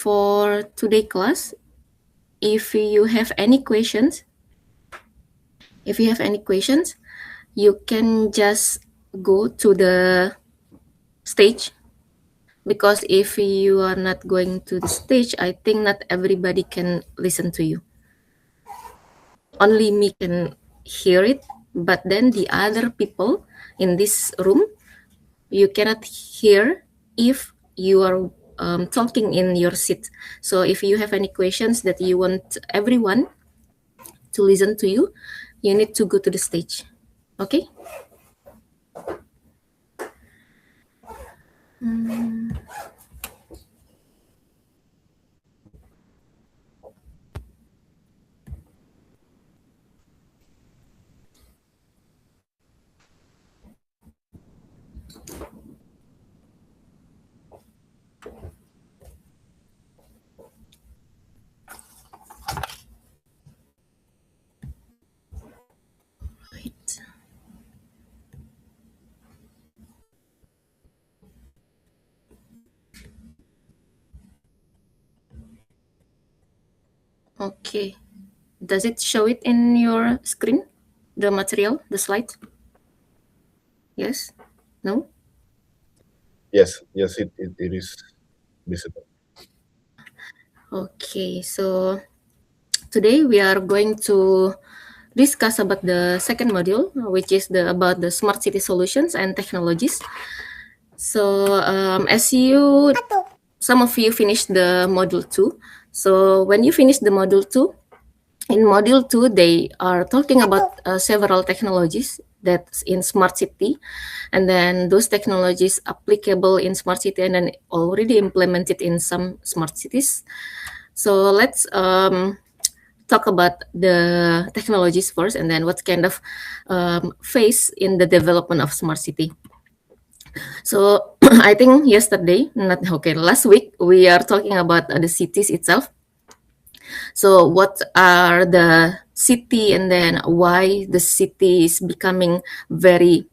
for today class. If you have any questions, you can just go to the stage, because if you are not going to the stage, I think not everybody can listen to you. Only me can hear it, but then the other people in this room, you cannot hear if you are talking in your seat. So if you have any questions that you want everyone to listen to you, you need to go to the stage. Okay? Wait. Okay. Does it show it in your screen? The material, the slide? Yes? No? Yes, it is visible. Okay, so today we are going to discuss about the second module, which is about the smart city solutions and technologies. So as some of you finished the module 2. So when you finish the module 2, in module 2, they are talking about several technologies that's in smart city, and then those technologies applicable in smart city and then already implemented in some smart cities. So let's talk about the technologies first, and then what kind of phase in the development of smart city. So I think last week we are talking about the cities itself. So what are the city, and then why the city is becoming very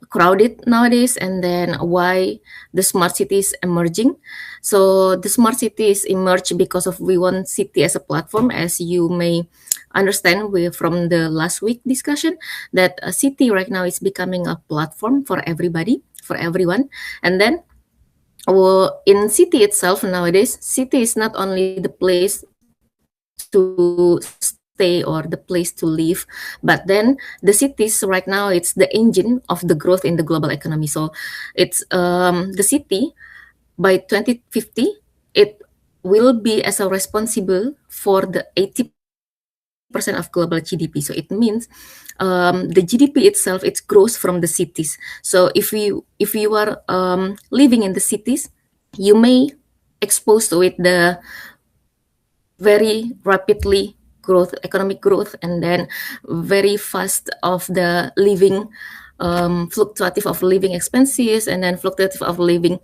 crowded nowadays, and then why the smart city is emerging. So the smart cities emerge because of we want city as a platform, as you may understand from the last week discussion, that a city right now is becoming a platform for everybody, for everyone. And then in city itself nowadays, city is not only the place to stay or the place to live, but then the cities right now, it's the engine of the growth in the global economy. So it's the city by 2050, it will be as a responsible for the 80% of global GDP. So it means the GDP itself, it grows from the cities. So if you are living in the cities, you may exposed with the very rapidly growth, economic growth, and then very fast of the living, fluctuative of living expenses, and then fluctuative of living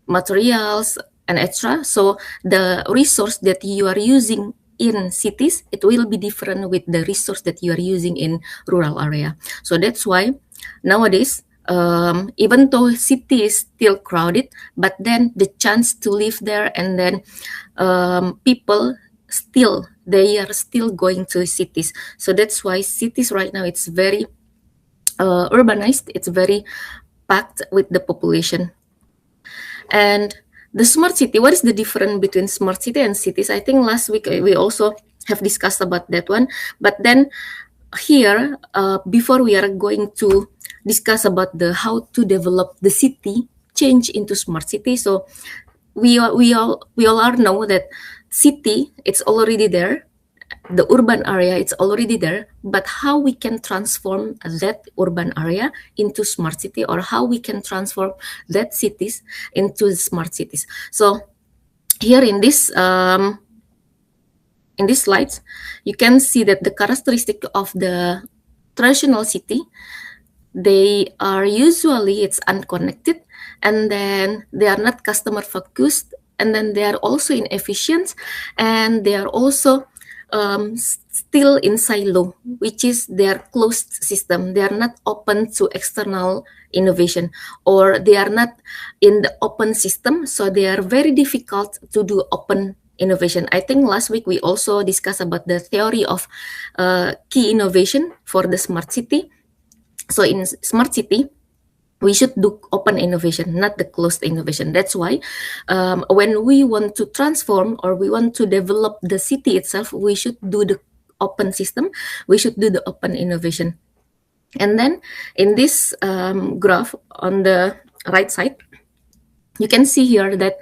materials and etc. So the resource that you are using in cities, it will be different with the resource that you are using in rural area. So that's why nowadays, even though city is still crowded, but then the chance to live there, and then people still, they are still going to cities. So that's why cities right now, it's very urbanized, it's very packed with the population. And the smart city, what is the difference between smart city and cities? I think last week we also have discussed about that one. But then here, before we are going to discuss about the how to develop the city change into smart city, so we all are know that city, it's already there, the urban area, it's already there, but how we can transform that urban area into smart city, or how we can transform that cities into smart cities. So here in this slides, you can see that the characteristic of the traditional city, they are usually, it's unconnected, and then they are not customer focused, and then they are also inefficient, and they are also still in silo, which is their closed system. They are not open to external innovation, or they are not in the open system, so they are very difficult to do open innovation. I think last week we also discussed about the theory of key innovation for the smart city. So in smart city, we should do open innovation, not the closed innovation. That's why when we want to transform or we want to develop the city itself, we should do the open system, we should do the open innovation. And then in this graph on the right side, you can see here that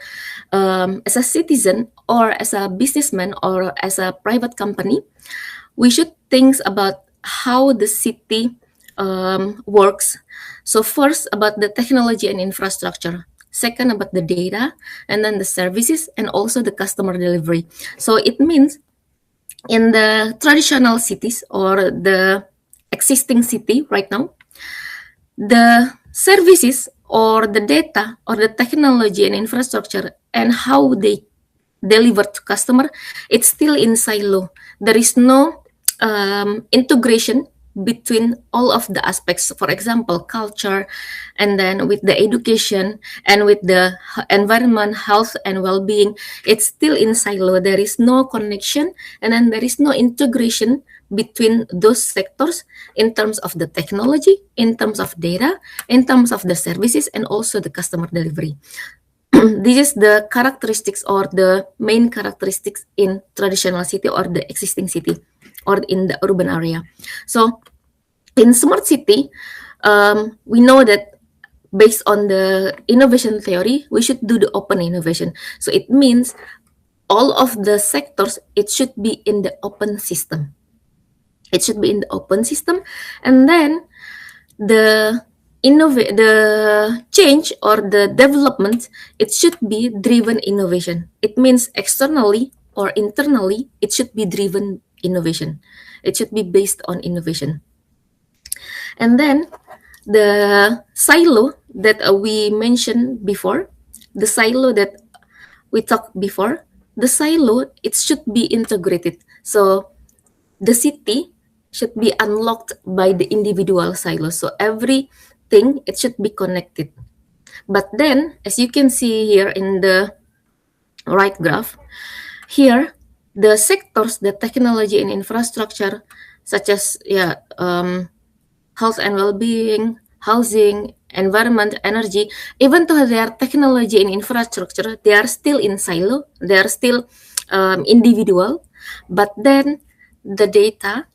as a citizen or as a businessman or as a private company, we should think about how the city works. So first about the technology and infrastructure, second about the data, and then the services, and also the customer delivery. So it means in the traditional cities or the existing city right now, the services or the data or the technology and infrastructure and how they deliver to customer, it's still in silo. There is no integration between all of the aspects. For example, culture, and then with the education and with the environment, health and well-being, it's still in silo. There is no connection, and then there is no integration between those sectors in terms of the technology, in terms of data, in terms of the services, and also the customer delivery. This is the characteristics or the main characteristics in traditional city or the existing city or in the urban area. So in smart city, we know that based on the innovation theory, we should do the open innovation. So it means all of the sectors, it should be in the open system. It should be in the open system, and then the the change or the development, it should be driven innovation. It means externally or internally, it should be driven innovation. It should be based on innovation. And then the silo that we mentioned before, the silo that we talked before, the silo, it should be integrated. So the city should be unlocked by the individual silos. So everything, it should be connected. But then, as you can see here in the right graph, here, the sectors, the technology and infrastructure, such as health and well-being, housing, environment, energy, even though they are technology and infrastructure, they are still in silo, they are still individual, but then the data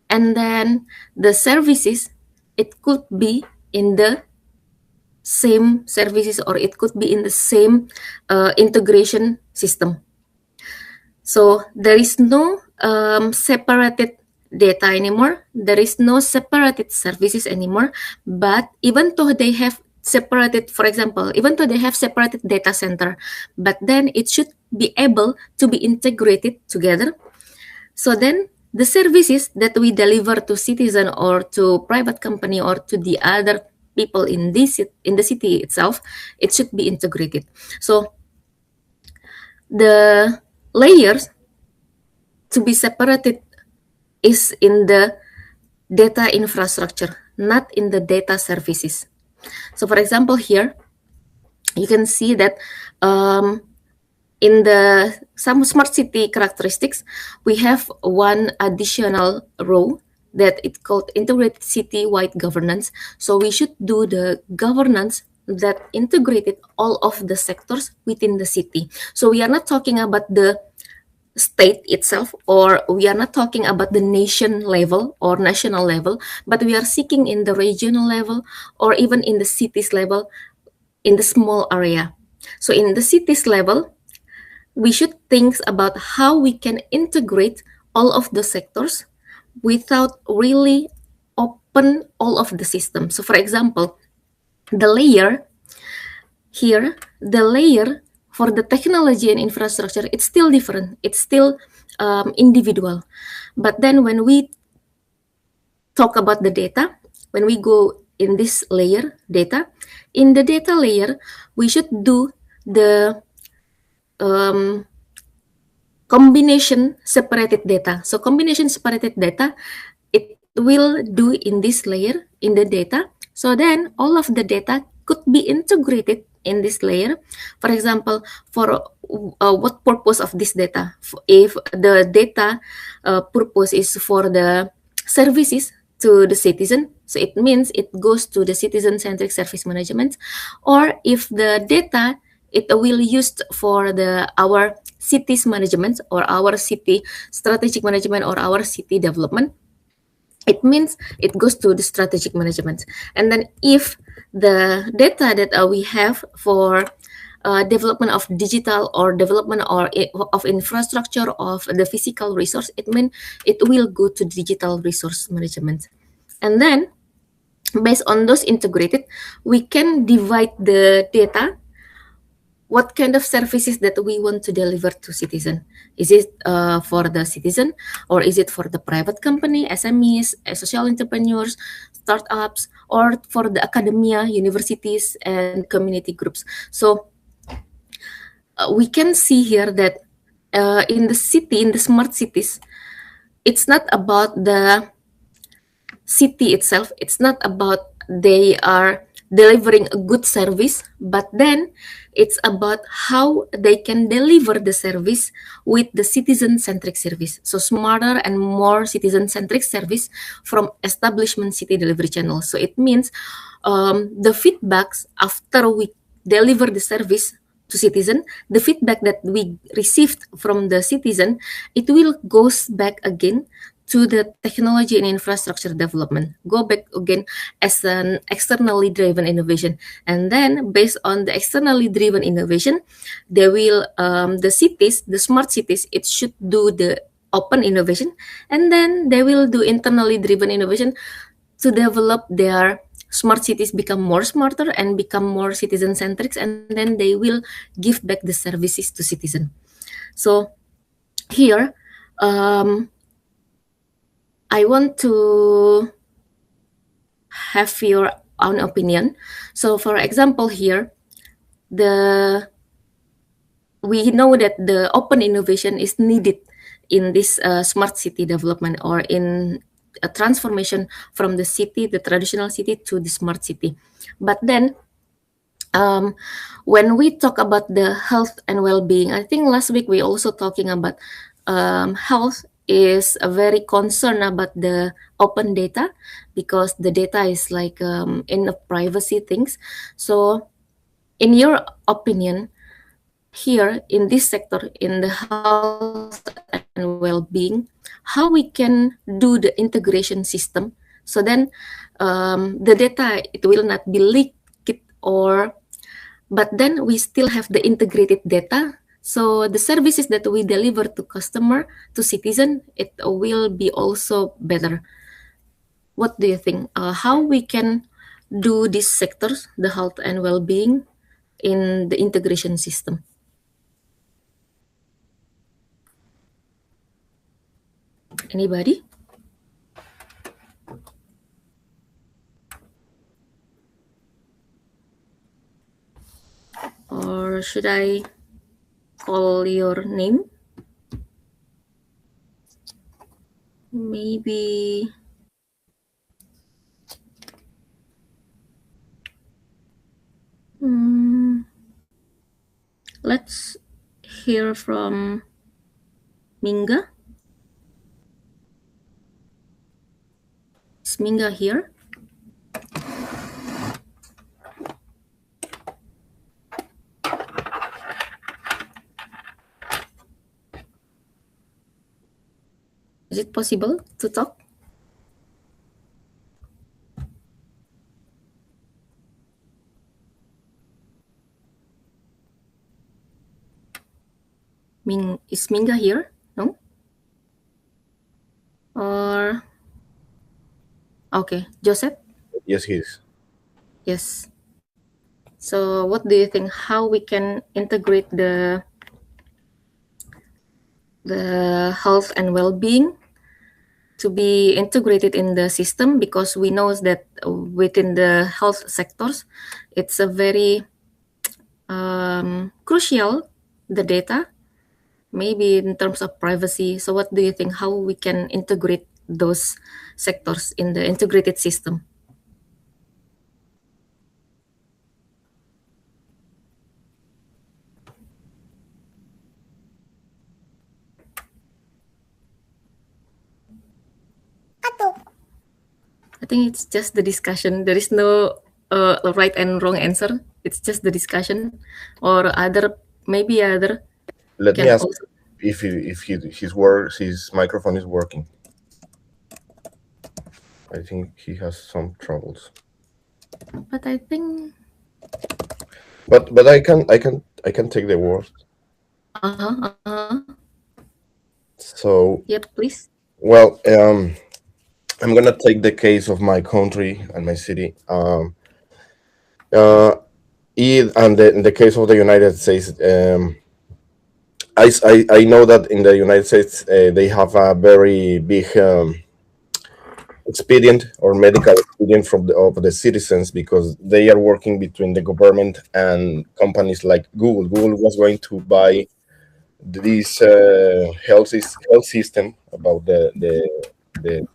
and then the services, it could be in the same services or it could be in the same integration system. So there is no separated data anymore. There is no separated services anymore. But even though they have separated, for example, even though they have separated data center, but then it should be able to be integrated together. So then the services that we deliver to citizen or to private company or to the other people in the city itself, it should be integrated. So the layers to be separated is in the data infrastructure, not in the data services. So for example, here, you can see that in the some smart city characteristics, we have one additional row that it's called integrated city-wide governance. So we should do the governance that integrated all of the sectors within the city. So we are not talking about the state itself, or we are not talking about the nation level or national level, but we are seeking in the regional level or even in the cities level, in the small area. So in the cities level, we should think about how we can integrate all of the sectors without really open all of the systems. So for example, the layer here, the layer for the technology and infrastructure, it's still different. It's still individual. But then when we talk about the data, when we go in this layer, data, in the data layer, we should do the combination separated data. So combination separated data, it will do in this layer in the data. So then all of the data could be integrated in this layer. For example, for what purpose of this data? If the data purpose is for the services to the citizen, so it means it goes to the citizen-centric service management. Or if the data it will used for the our cities management or our city strategic management or our city development, it means it goes to the strategic management. And then if the data that we have for development of digital or development or of infrastructure of the physical resource, it means it will go to digital resource management. And then based on those integrated, we can divide the data what kind of services that we want to deliver to citizen. Is it for the citizen, or is it for the private company, SMEs, social entrepreneurs, startups, or for the academia, universities, and community groups? So we can see here that in the city, in the smart cities, it's not about the city itself. It's not about they are delivering a good service, but then it's about how they can deliver the service with the citizen-centric service. So smarter and more citizen-centric service from establishment city delivery channels. So it means the feedbacks after we deliver the service to citizen, the feedback that we received from the citizen, it will goes back again to the technology and infrastructure development, go back again as an externally driven innovation. And then based on the externally driven innovation, they will, the cities, the smart cities, it should do the open innovation, and then they will do internally driven innovation to develop their smart cities become more smarter and become more citizen centric, and then they will give back the services to citizen. So here, I want to have your own opinion. So for example here, we know that the open innovation is needed in this smart city development or in a transformation from the city, the traditional city, to the smart city. But then when we talk about the health and well-being, I think last week we also talking about health is a very concerned about the open data, because the data is like in the privacy things. So in your opinion, here in this sector, in the health and well-being, how we can do the integration system, so then the data, it will not be leaked, or but then we still have the integrated data. So the services that we deliver to customer, to citizen, it will be also better. What do you think? How we can do these sectors, the health and well-being, in the integration system? Anybody? Or should I call your name? Maybe let's hear from Minga. Is Minga here? Is it possible to talk? Is Minga here? No? Or okay, Joseph? Yes, he is. Yes. So what do you think? How we can integrate the health and well-being to be integrated in the system? Because we know that within the health sectors, it's a very crucial, the data. maybe in terms of privacy. So what do you think, how we can integrate those sectors in the integrated system? I think it's just the discussion. There is no right and wrong answer. It's just the discussion, or other maybe other Let me can ask also. if his microphone is working. I think he has some troubles. But I think. But I can take the word. Uh-huh. So Yep, please. well, I'm gonna take the case of my country and my city. Uh, and in the case of the United States, I know that in the United States they have a very big expedient or medical expedient of the citizens because they are working between the government and companies like Google. Google was going to buy this health system about the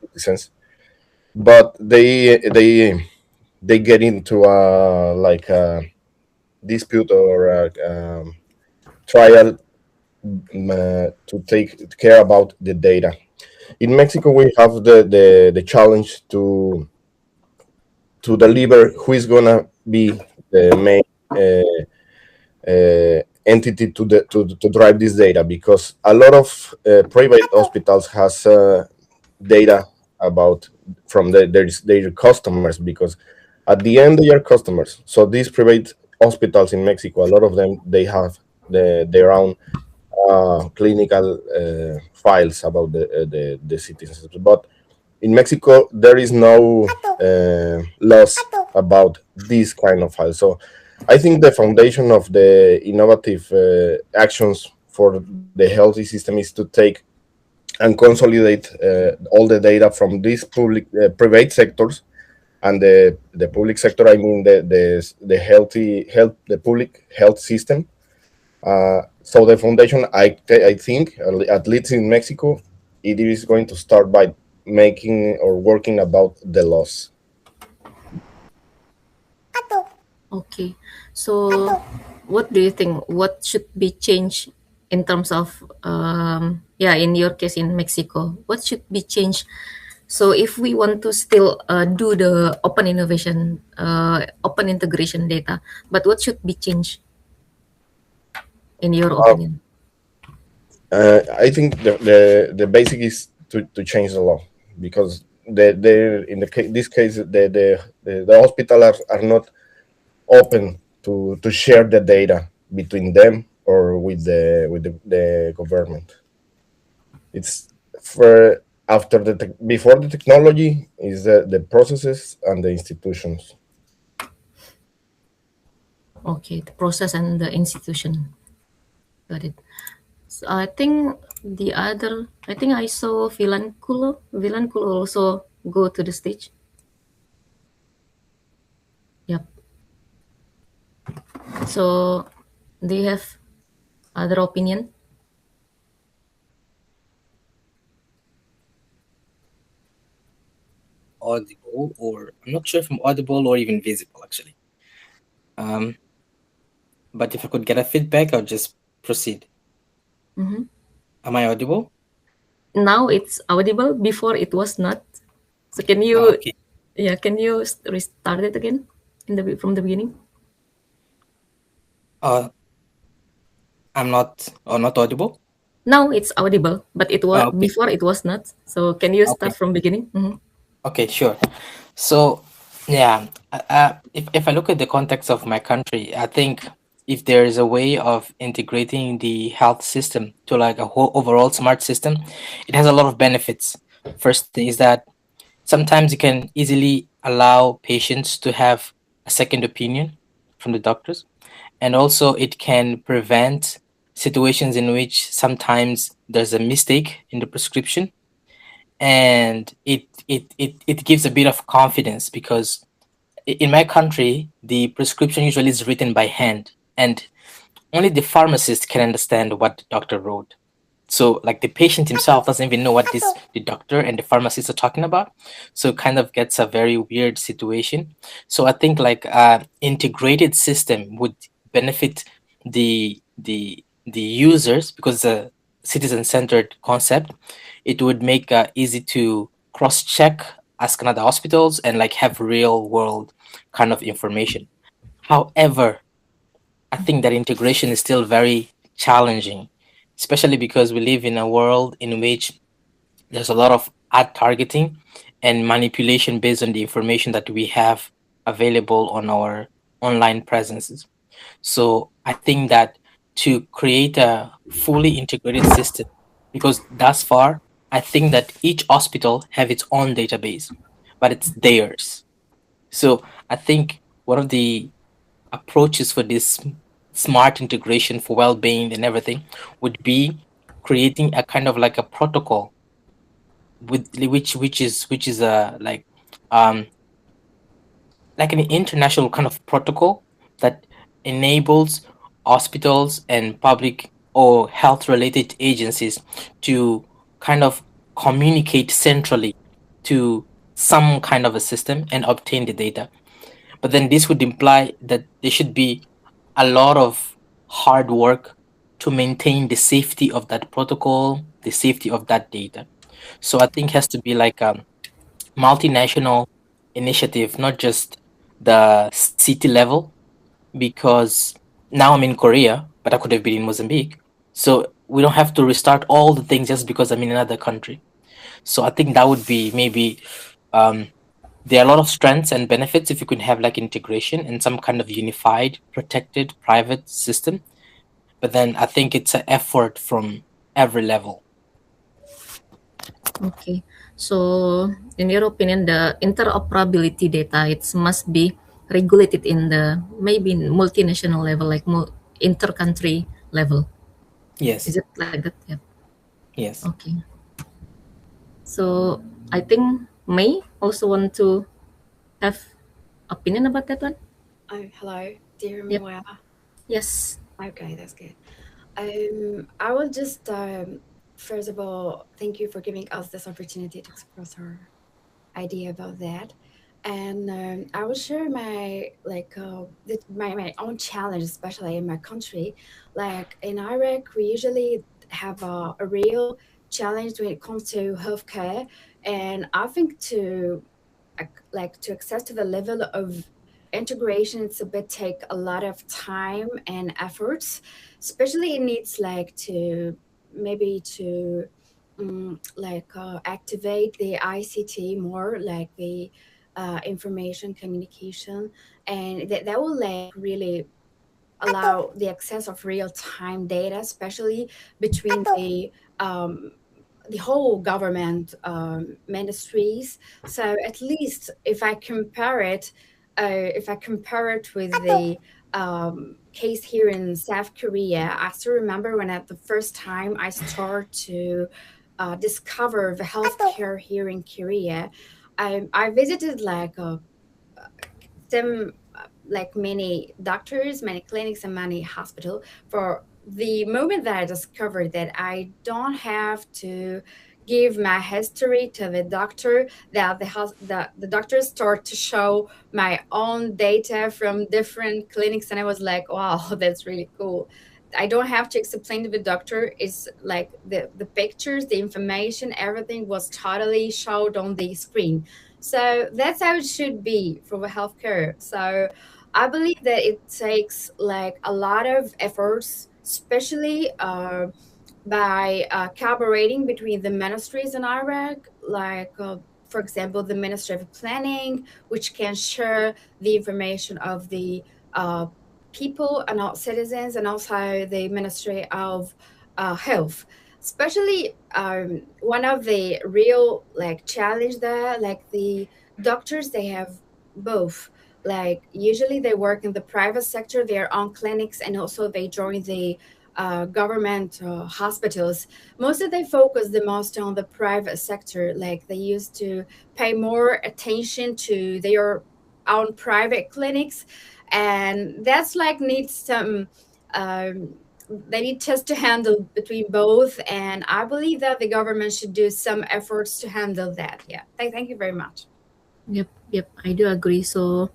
citizens, but they get into a like a dispute or a trial to take care about the data. In Mexico, we have the challenge to deliver who is gonna be the main entity to drive this data because a lot of private hospitals has data about from their customers because at the end they are customers. So these private hospitals in Mexico, a lot of them they have their own clinical files about the citizens. But in Mexico, there is no laws about this kind of files. So I think the foundation of the innovative actions for the healthy system is to take and consolidate all the data from these public private sectors and the public sector. I mean the healthy health the public health system. So the foundation, I think, at least in Mexico, it is going to start by making or working about the laws. Okay. So, what do you think? What should be changed in terms of, yeah, in your case in Mexico, what should be changed? So, if we want to still do the open innovation, open integration data, but what should be changed in your Uh, opinion? I think the basic is to change the law because this case the hospital are not open to share the data between them or with the government. It's for after before the technology is the processes and the institutions. Okay, the process and the institution. Got it. So I think I think I saw Vilanculo. Vilanculo also go to the stage. Yep. So, do you have other opinion? Audible, or I'm not sure if I'm audible or even visible actually. Um, but if I could get a feedback, I'll just proceed. Mm-hmm. Am I audible? Now it's audible. Before it was not. So can you, Okay. yeah, can you restart it again from the beginning? Uh, I'm not audible. Now it's audible, but it was Okay. before it was not. So can you Okay. start from beginning? Mm-hmm. Okay. Sure. So, yeah, if I look at the context of my country, I think if there is a way of integrating the health system to like a whole overall smart system, it has a lot of benefits. First is that sometimes you can easily allow patients to have a second opinion from the doctors, and also it can prevent situations in which sometimes there's a mistake in the prescription, and it gives a bit of confidence because in my country the prescription usually is written by hand, and only the pharmacist can understand what the doctor wrote. So like the patient himself doesn't even know what the doctor and the pharmacist are talking about. So it kind of gets a very weird situation. So I think like integrated system would benefit the users because it's a citizen-centered concept. It would make easy to cross-check, ask another hospitals, and like have real world kind of information. However, I think that integration is still very challenging, especially because we live in a world in which there's a lot of ad targeting and manipulation based on the information that we have available on our online presences. So I think that to create a fully integrated system, because thus far, I think that each hospital have its own database, but it's theirs. So I think one of the approaches for this smart integration for well-being and everything would be creating a kind of like a protocol with which is um like an international kind of protocol that enables hospitals and public or health related agencies to kind of communicate centrally to some kind of a system and obtain the data. But then this would imply that there should be a lot of hard work to maintain the safety of that protocol, the safety of that data. So I think has to be like a multinational initiative, not just the city level, because now I'm in Korea, but I could have been in Mozambique. So we don't have to restart all the things just because I'm in another country. So I think that would be maybe um, there are a lot of strengths and benefits if you could have like integration and some kind of unified, protected, private system. But then I think it's an effort from every level. Okay. So, in your opinion, the interoperability data it must be regulated in the maybe multinational level, like inter-country level. Yes, Is it like that? Yeah. yes. Okay. So, I think May also want to have opinion about that one. Oh, hello. Do you hear me Yep. well? Yes. Okay, that's good. I will just first of all thank you for giving us this opportunity to express our idea about that, and I will share my my own challenge, especially in my country. Like in Iraq, we usually have a real challenge when it comes to healthcare, and I think to access to the level of integration, it's a bit take a lot of time and efforts, especially it needs like to maybe to activate the ICT more, like the information communication, and that will like really allow the access of real time data, especially between um, the whole government ministries. So at least if I compare it with the case here in South Korea, I still remember when at the first time I started to discover the healthcare here in Korea. I visited some like many doctors, many clinics, and many hospital. For the moment that I discovered that I don't have to give my history to the doctor, that the doctors start to show my own data from different clinics, and I was like, wow, that's really cool. I don't have to explain to the doctor. It's like the pictures, the information, everything was totally showed on the screen. So that's how it should be for the healthcare. So I believe that it takes like a lot of efforts, especially by collaborating between the ministries in Iraq, for example, the Ministry of Planning, which can share the information of the uh, people and all citizens, and also the Ministry of Health. Especially one of the real like challenge there, like the doctors, they have both. Like usually they work in the private sector, their own clinics, and also they join the government hospitals. Most of they focus the most on the private sector. Like they used to pay more attention to their own private clinics, and that's like needs some um, they need just to handle between both, and I believe that the government should do some efforts to handle that. Yeah, thank you very much. Yep, I do agree. So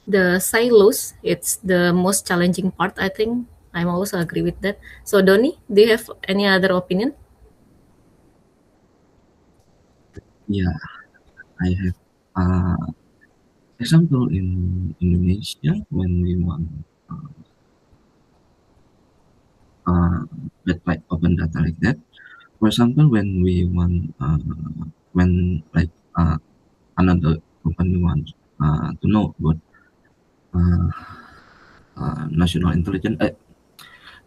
the silos, it's the most challenging part, I think. I'm also agree with that. So Donny, do you have any other opinion? Yeah, I have example in Indonesia when we want uh, get like open data like that. For example, when we want when like another company wants to know about uh, national intelligence,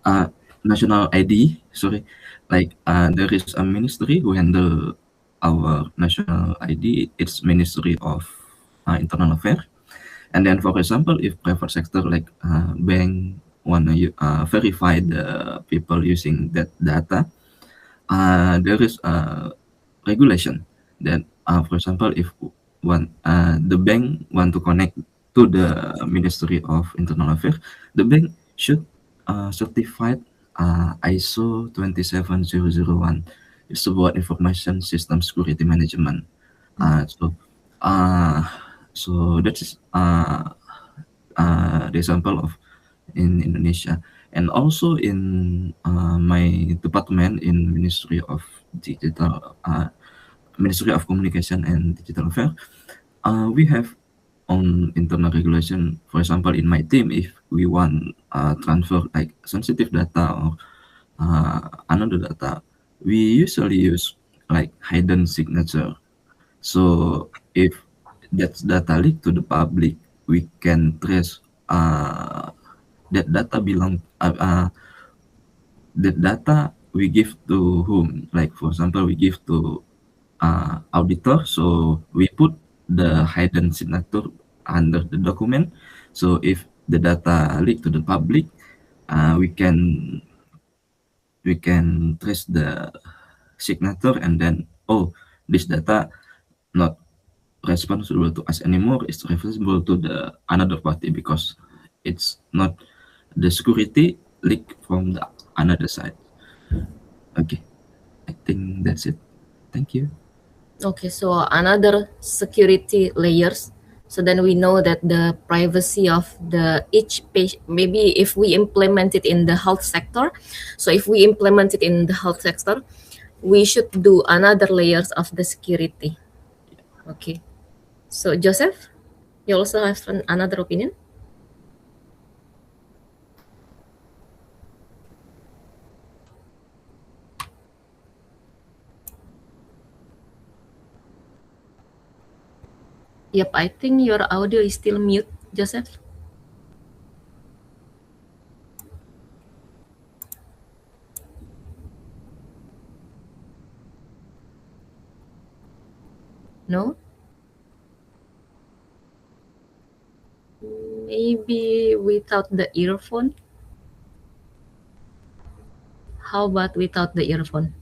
uh, national ID. Sorry, like there is a ministry who handle our national ID. It's Ministry of Internal Affairs. And then, for example, if private sector like bank wanna verify the people using that data, there is a regulation that, for example, if the bank want to connect to the Ministry of Internal Affairs, the bank should certified ISO 27001. It's about information system security management. Uh, so, uh, so that is the example of in Indonesia, and also in my department in Ministry of Communication and Digital Affairs. We have on internal regulation. For example, in my team, if we want transfer like sensitive data or another data, we usually use like hidden signature. So if that data leak to the public, we can trace that data belong that data we give to whom. Like for example, we give to auditor, so we put the hidden signature under the document. So if the data leak to the public, we can trace the signature, and then, oh, this data not responsible to us anymore, it's responsible to the another party because it's not the security leak from the another side. Okay, I think that's it. Thank you. Okay, so another security layers. So then we know that the privacy of the each patient, maybe if we implement it in the health sector, so if we implement it in the health sector, we should do another layers of the security. Okay. So Joseph, you also have another opinion? Yep, I think your audio is still mute, Joseph. No? Maybe without the earphone? How about without the earphone?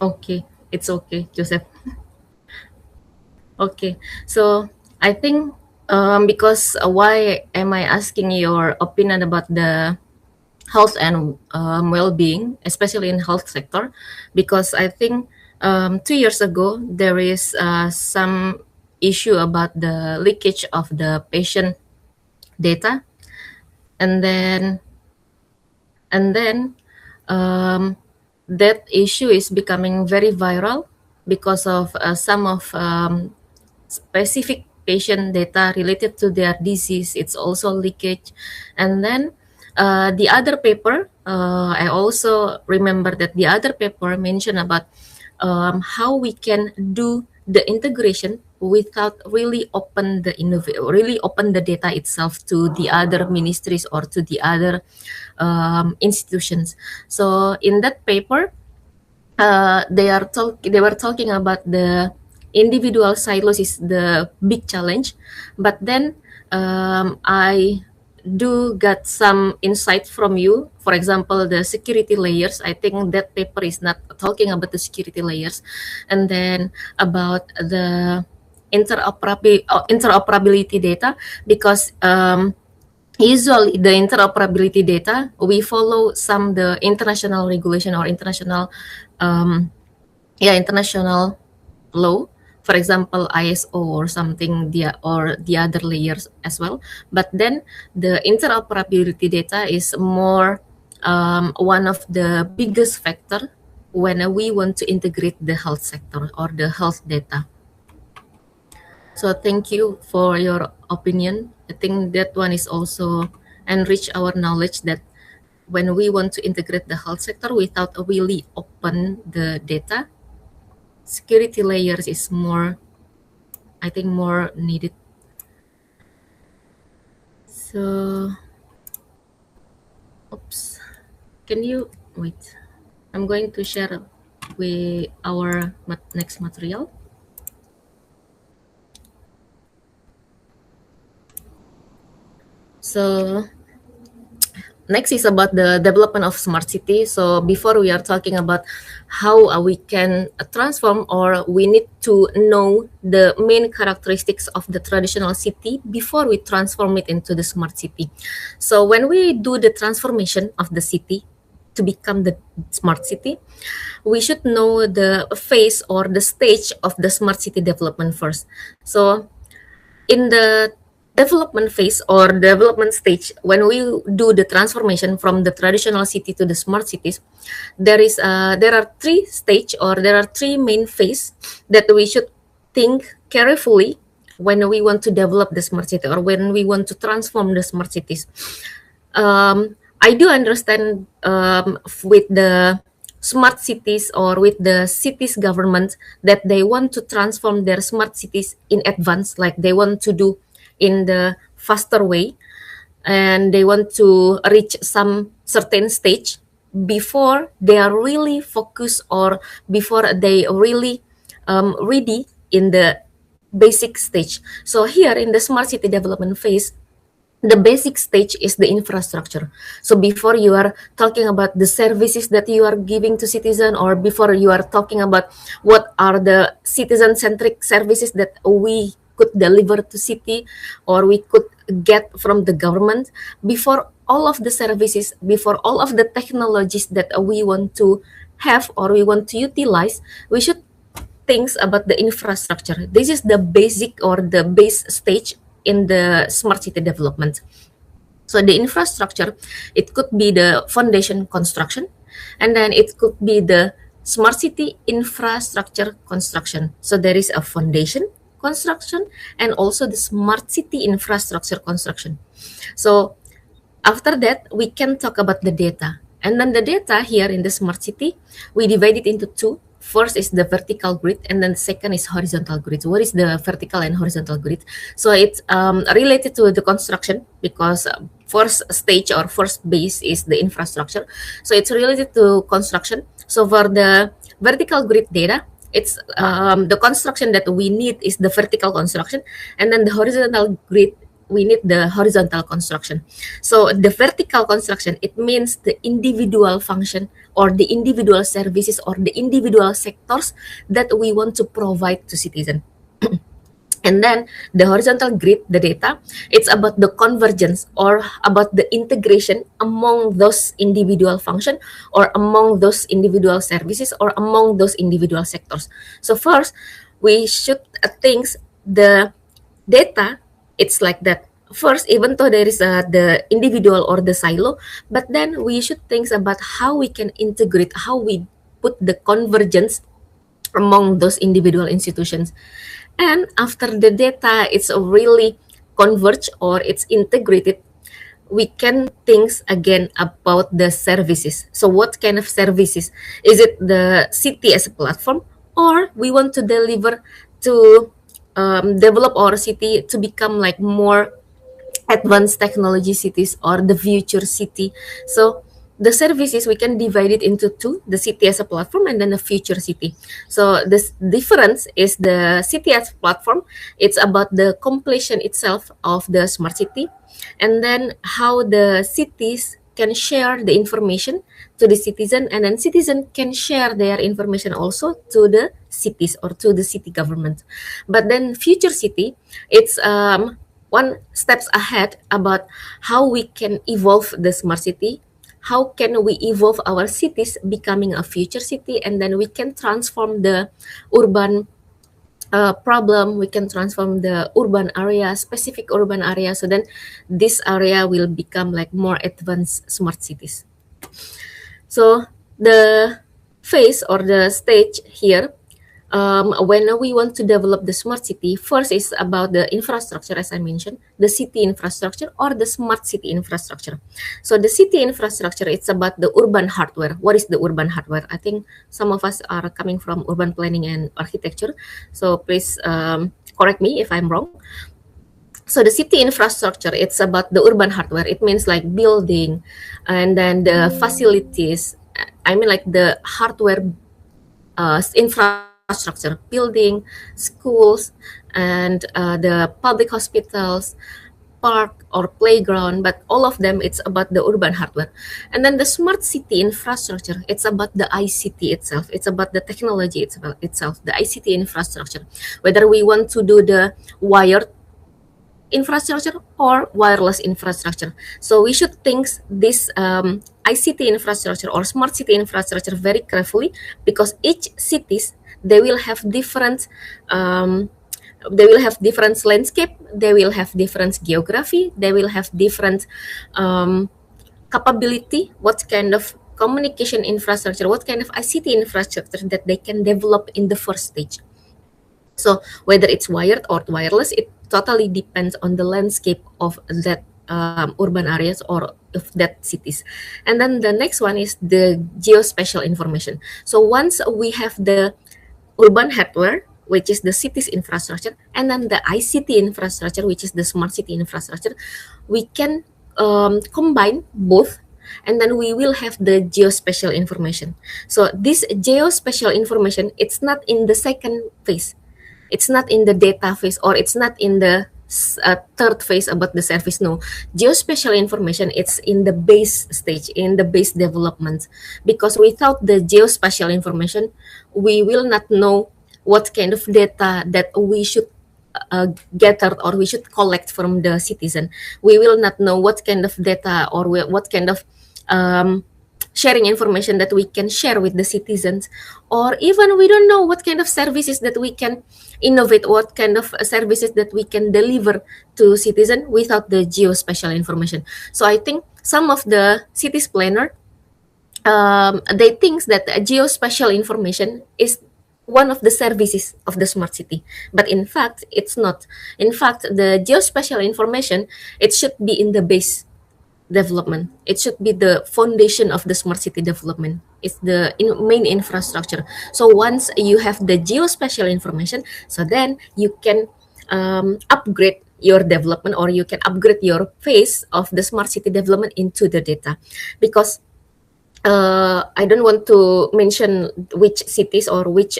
Okay, it's okay, Joseph. Okay, so I think because why am I asking your opinion about the health and well-being, especially in health sector? Because I think 2 years ago there is some issue about the leakage of the patient data, and then um, that issue is becoming very viral because of some of specific patient data related to their disease. It's also leakage. And then the other paper, I also remember that the other paper mentioned about how we can do the integration without really open the data itself to the other ministries or to the other institutions. So in that paper, they were talking about the individual silos is the big challenge, but then I do get some insight from you. For example, the security layers. I think that paper is not talking about the security layers, and then about the interoperability data, because usually the interoperability data, we follow some the international regulation or international international law, for example ISO or something, or the other layers as well. But then the interoperability data is more one of the biggest factor when we want to integrate the health sector or the health data. So thank you for your opinion. I think that one is also enrich our knowledge that when we want to integrate the health sector without really open the data, security layers is more, I think, more needed. So, oops, can you wait? I'm going to share with our next material. So next is about the development of smart city. So before we are talking about how we can transform, or we need to know the main characteristics of the traditional city before we transform it into the smart city. So when we do the transformation of the city to become the smart city, we should know the phase or the stage of the smart city development first. So in the development phase or development stage, when we do the transformation from the traditional city to the smart cities, there are three stage, or there are three main phase that we should think carefully when we want to develop the smart city or when we want to transform the smart cities. I do understand with the smart cities or with the cities government that they want to transform their smart cities in advance, like they want to do in the faster way, and they want to reach some certain stage before they are really focused or before they really ready in the basic stage. So here in the smart city development phase, the basic stage is the infrastructure. So before you are talking about the services that you are giving to citizen, or before you are talking about what are the citizen-centric services that we could deliver to city or we could get from the government, before all of the services, before all of the technologies that we want to have or we want to utilize, we should think about the infrastructure. This is the basic or the base stage in the smart city development. So the infrastructure, it could be the foundation construction, and then it could be the smart city infrastructure construction. So there is a foundation construction and also the smart city infrastructure construction. So after that, we can talk about the data. And then the data here in the smart city, we divide it into two. First is the vertical grid, and then the second is horizontal grid. What is the vertical and horizontal grid? So it's related to the construction, because first stage or first base is the infrastructure. So it's related to construction. So for the vertical grid data, it's the construction that we need is the vertical construction, and then the horizontal grid, we need the horizontal construction. So the vertical construction, it means the individual function or the individual services or the individual sectors that we want to provide to citizen. And then the horizontal grid, the data, it's about the convergence or about the integration among those individual function or among those individual services or among those individual sectors. So first, we should think the data, it's like that. First, even though there is the individual or the silo, but then we should think about how we can integrate, how we put the convergence among those individual institutions. And after the data it's really converged or it's integrated, we can think again about the services. So what kind of services? Is it the city as a platform, or we want to deliver to develop our city to become like more advanced technology cities or the future city? So the services, we can divide it into two: the city as a platform and then the future city. So this difference is the city as platform, it's about the completion itself of the smart city, and then how the cities can share the information to the citizen, and then citizen can share their information also to the cities or to the city government. But then future city, it's one steps ahead about how we can evolve the smart city, how can we evolve our cities becoming a future city, and then we can transform the urban problem, we can transform the urban area, specific urban area, so then this area will become like more advanced smart cities. So the phase or the stage here, when we want to develop the smart city, first is about the infrastructure, as I mentioned, the city infrastructure or the smart city infrastructure. So the city infrastructure, it's about the urban hardware. What is the urban hardware? I think some of us are coming from urban planning and architecture, so please correct me if I'm wrong. So the city infrastructure, it's about the urban hardware. It means like building and then the facilities. I mean like the hardware infrastructure, building, schools, and the public hospitals, park or playground, but all of them, it's about the urban hardware. And then the smart city infrastructure, it's about the ICT itself. It's about the technology itself, the ICT infrastructure. Whether we want to do the wired infrastructure or wireless infrastructure. So we should think this ICT infrastructure or smart city infrastructure very carefully, because each cities, they will have different landscape, they will have different geography, they will have different capability, what kind of communication infrastructure, what kind of ICT infrastructure that they can develop in the first stage. So whether it's wired or wireless, it totally depends on the landscape of that urban areas or of that cities. And then the next one is the geospatial information. So once we have the urban hardware, which is the city's infrastructure, and then the ICT infrastructure, which is the smart city infrastructure, we can combine both, and then we will have the geospatial information. So this geospatial information, it's not in the second phase. It's not in the data phase, or it's not in the third phase about the service. No, geospatial information, it's in the base stage, in the base development. Because without the geospatial information, we will not know what kind of data that we should gather or we should collect from the citizen. We will not know what kind of data or what kind of sharing information that we can share with the citizens, or even we don't know what kind of services that we can innovate, what kind of services that we can deliver to citizen without the geospatial information. So I think some of the cities planner, they think that geospatial information is one of the services of the smart city, but in fact it's not. In fact, the geospatial information, it should be in the base development. It should be the foundation of the smart city development. It's the main infrastructure. So once you have the geospatial information, so then you can upgrade your development, or you can upgrade your phase of the smart city development into the data. Because I don't want to mention which cities or which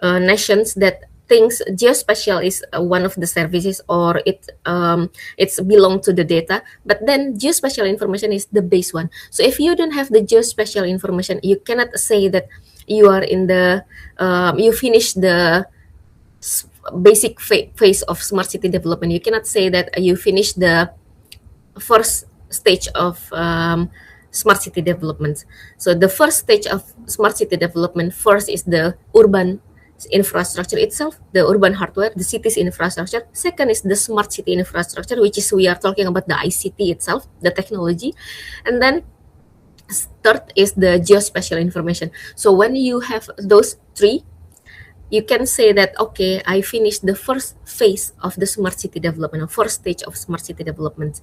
nations that thinks geospatial is one of the services, or it's belong to the data, but then geospatial information is the base one. So if you don't have the geospatial information, you cannot say that you are in the you finish the basic phase of smart city development. You cannot say that you finish the first stage of smart city development. So the first stage of smart city development, first is the urban infrastructure itself, the urban hardware, the city's infrastructure. Second is the smart city infrastructure, which is we are talking about the ICT itself, the technology. And then third is the geospatial information. So when you have those three, you can say that, okay, I finished the first phase of the smart city development, or first stage of smart city development.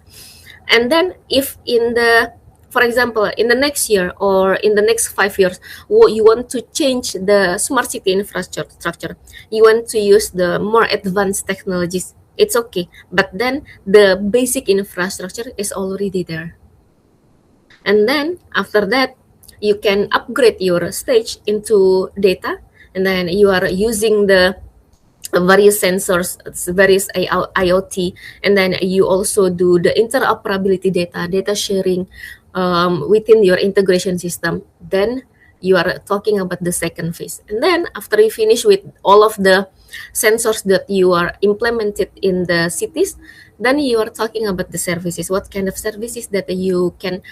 And then if in the, for example, in the next year or in the next 5 years, you want to change the smart city infrastructure, you want to use the more advanced technologies, it's okay. But then the basic infrastructure is already there. And then after that, you can upgrade your stage into data, and then you are using the various sensors, various IoT, and then you also do the interoperability data sharing within your integration system. Then you are talking about the second phase. And then after you finish with all of the sensors that you are implemented in the cities, then you are talking about the services, what kind of services that you can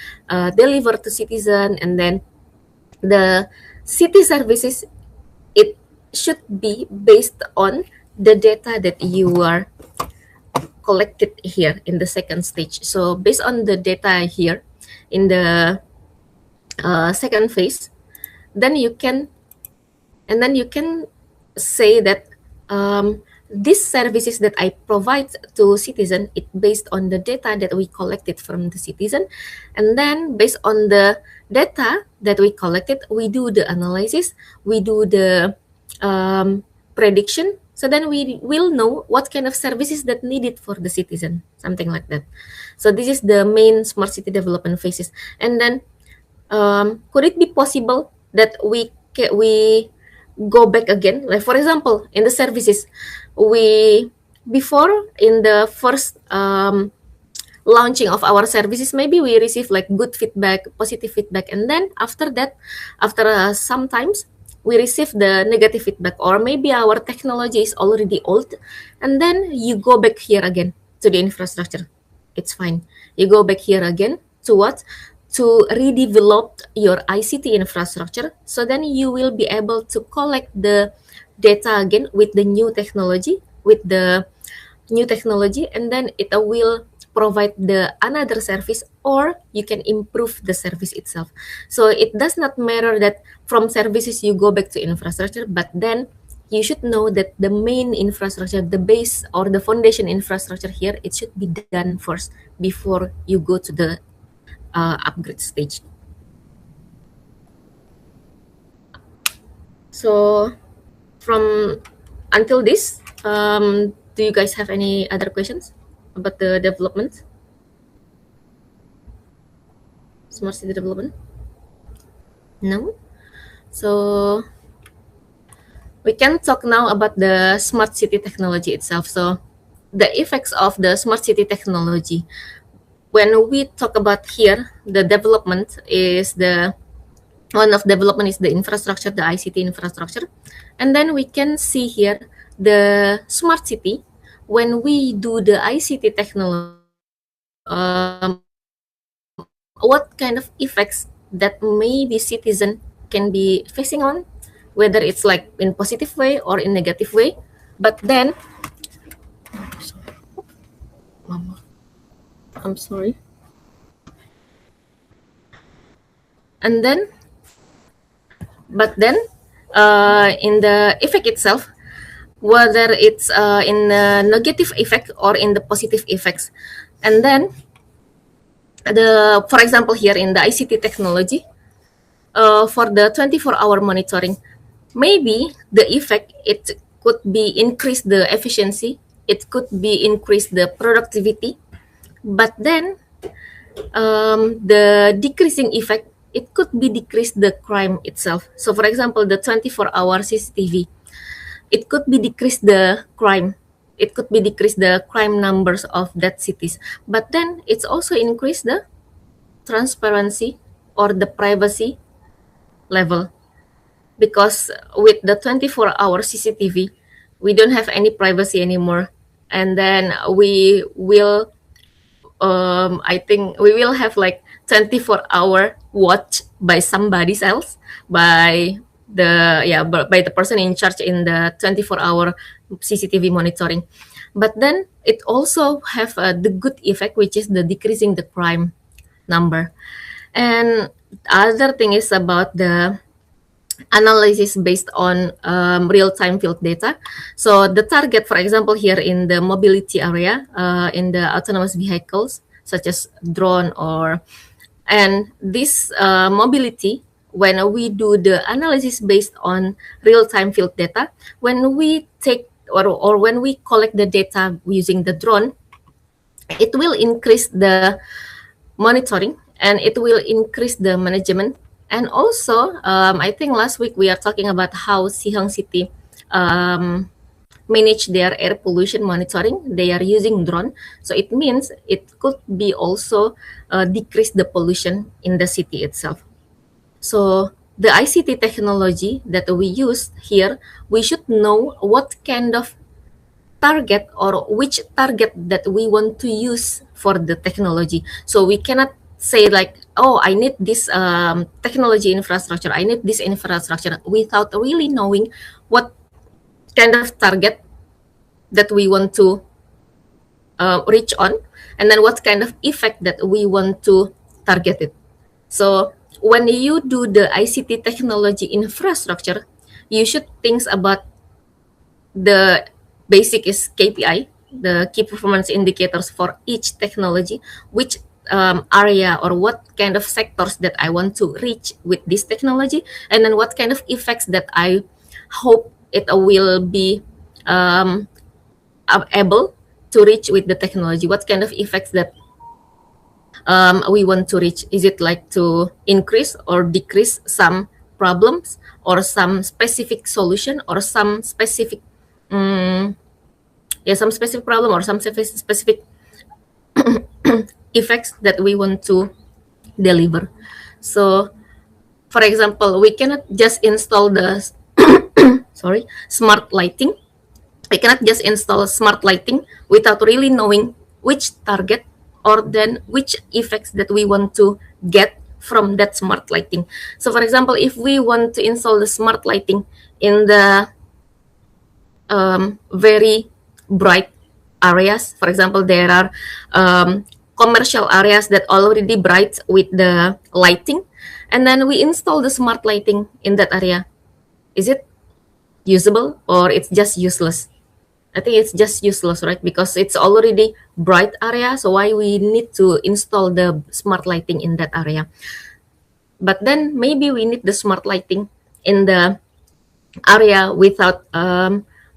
deliver to citizen. And then the city services, it should be based on the data that you are collected here in the second stage. So based on the data here in the second phase, then you can say that these services that I provide to citizen, it based on the data that we collected from the citizen, and then based on the data that we collected, we do the analysis, we do the prediction. So then we will know what kind of services that needed for the citizen, something like that. So this is the main smart city development phases. And then could it be possible that we go back again? Like for example, in the services, we before in the first launching of our services, maybe we receive like good feedback, positive feedback, and then after that, after sometimes we receive the negative feedback, or maybe our technology is already old, and then you go back here again to the infrastructure. It's fine. You go back here again to what? To redevelop your ICT infrastructure. So then you will be able to collect the data again with the new technology, and then it will provide the another service, or you can improve the service itself. So it does not matter that from services you go back to infrastructure, but then you should know that the main infrastructure, the base or the foundation infrastructure here, it should be done first before you go to the upgrade stage. So from until this, do you guys have any other questions about the development? Smart city development? No? So we can talk now about the smart city technology itself. So the effects of the smart city technology. When we talk about here, the development is the one of development is the infrastructure, the ICT infrastructure. And then we can see here the smart city. When we do the ICT technology, what kind of effects that maybe citizen can be facing on, whether it's like in positive way or in negative way. But then, Mama, I'm sorry. And then, but then, in the effect itself, whether it's in the negative effect or in the positive effects. And then, for example, here in the ICT technology, for the 24-hour monitoring, maybe the effect, it could be increase the efficiency, it could be increase the productivity, but then the decreasing effect, it could be decrease the crime itself. So for example, the 24-hour CCTV, it could be decrease the crime. It could be decrease the crime numbers of that cities. But then it's also increase the transparency or the privacy level. Because with the 24-hour CCTV, we don't have any privacy anymore. And then we will, I think we will have like 24-hour watch by somebody else, by the person in charge in the 24-hour CCTV monitoring. But then it also have the good effect, which is the decreasing the crime number. And other thing is about the analysis based on real-time field data. So the target, for example, here in the mobility area, in the autonomous vehicles, such as drone and this mobility, when we do the analysis based on real-time field data, when we take or when we collect the data using the drone, it will increase the monitoring and it will increase the management. And also, I think last week we are talking about how Sihang City manage their air pollution monitoring. They are using drone, so it means it could be also decrease the pollution in the city itself. So the ICT technology that we use here, we should know what kind of target or which target that we want to use for the technology. So we cannot say like, oh, I need this technology infrastructure, I need this infrastructure, without really knowing what kind of target that we want to reach on, and then what kind of effect that we want to target it. So when you do the ICT technology infrastructure, you should think about the basic is KPI, the key performance indicators for each technology, which area or what kind of sectors that I want to reach with this technology, and then what kind of effects that I hope it will be able to reach with the technology. What kind of effects that we want to reach? Is it like to increase or decrease some problems, or some specific solution, or some specific some specific problem, or some specific effects that we want to deliver? So for example, we cannot just install the smart lighting. We cannot just install smart lighting without really knowing which target, or then which effects that we want to get from that smart lighting. So for example, if we want to install the smart lighting in the very bright areas, for example, there are commercial areas that already bright with the lighting, and then we install the smart lighting in that area. Is it usable, or it's just useless? I think it's just useless, right? Because it's already bright area, so why we need to install the smart lighting in that area? But then maybe we need the smart lighting in the area without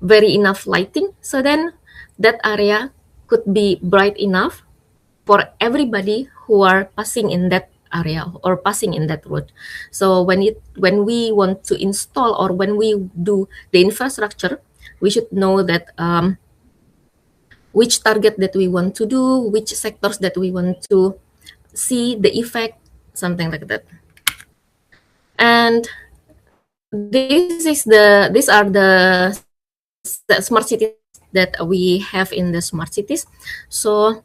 very enough lighting. So then that area could be bright enough for everybody who are passing in that area or passing in that road. So when we want to install, or when we do the infrastructure, we should know that which target that we want to do, which sectors that we want to see the effect, something like that. And these are the smart cities that we have in the smart cities. So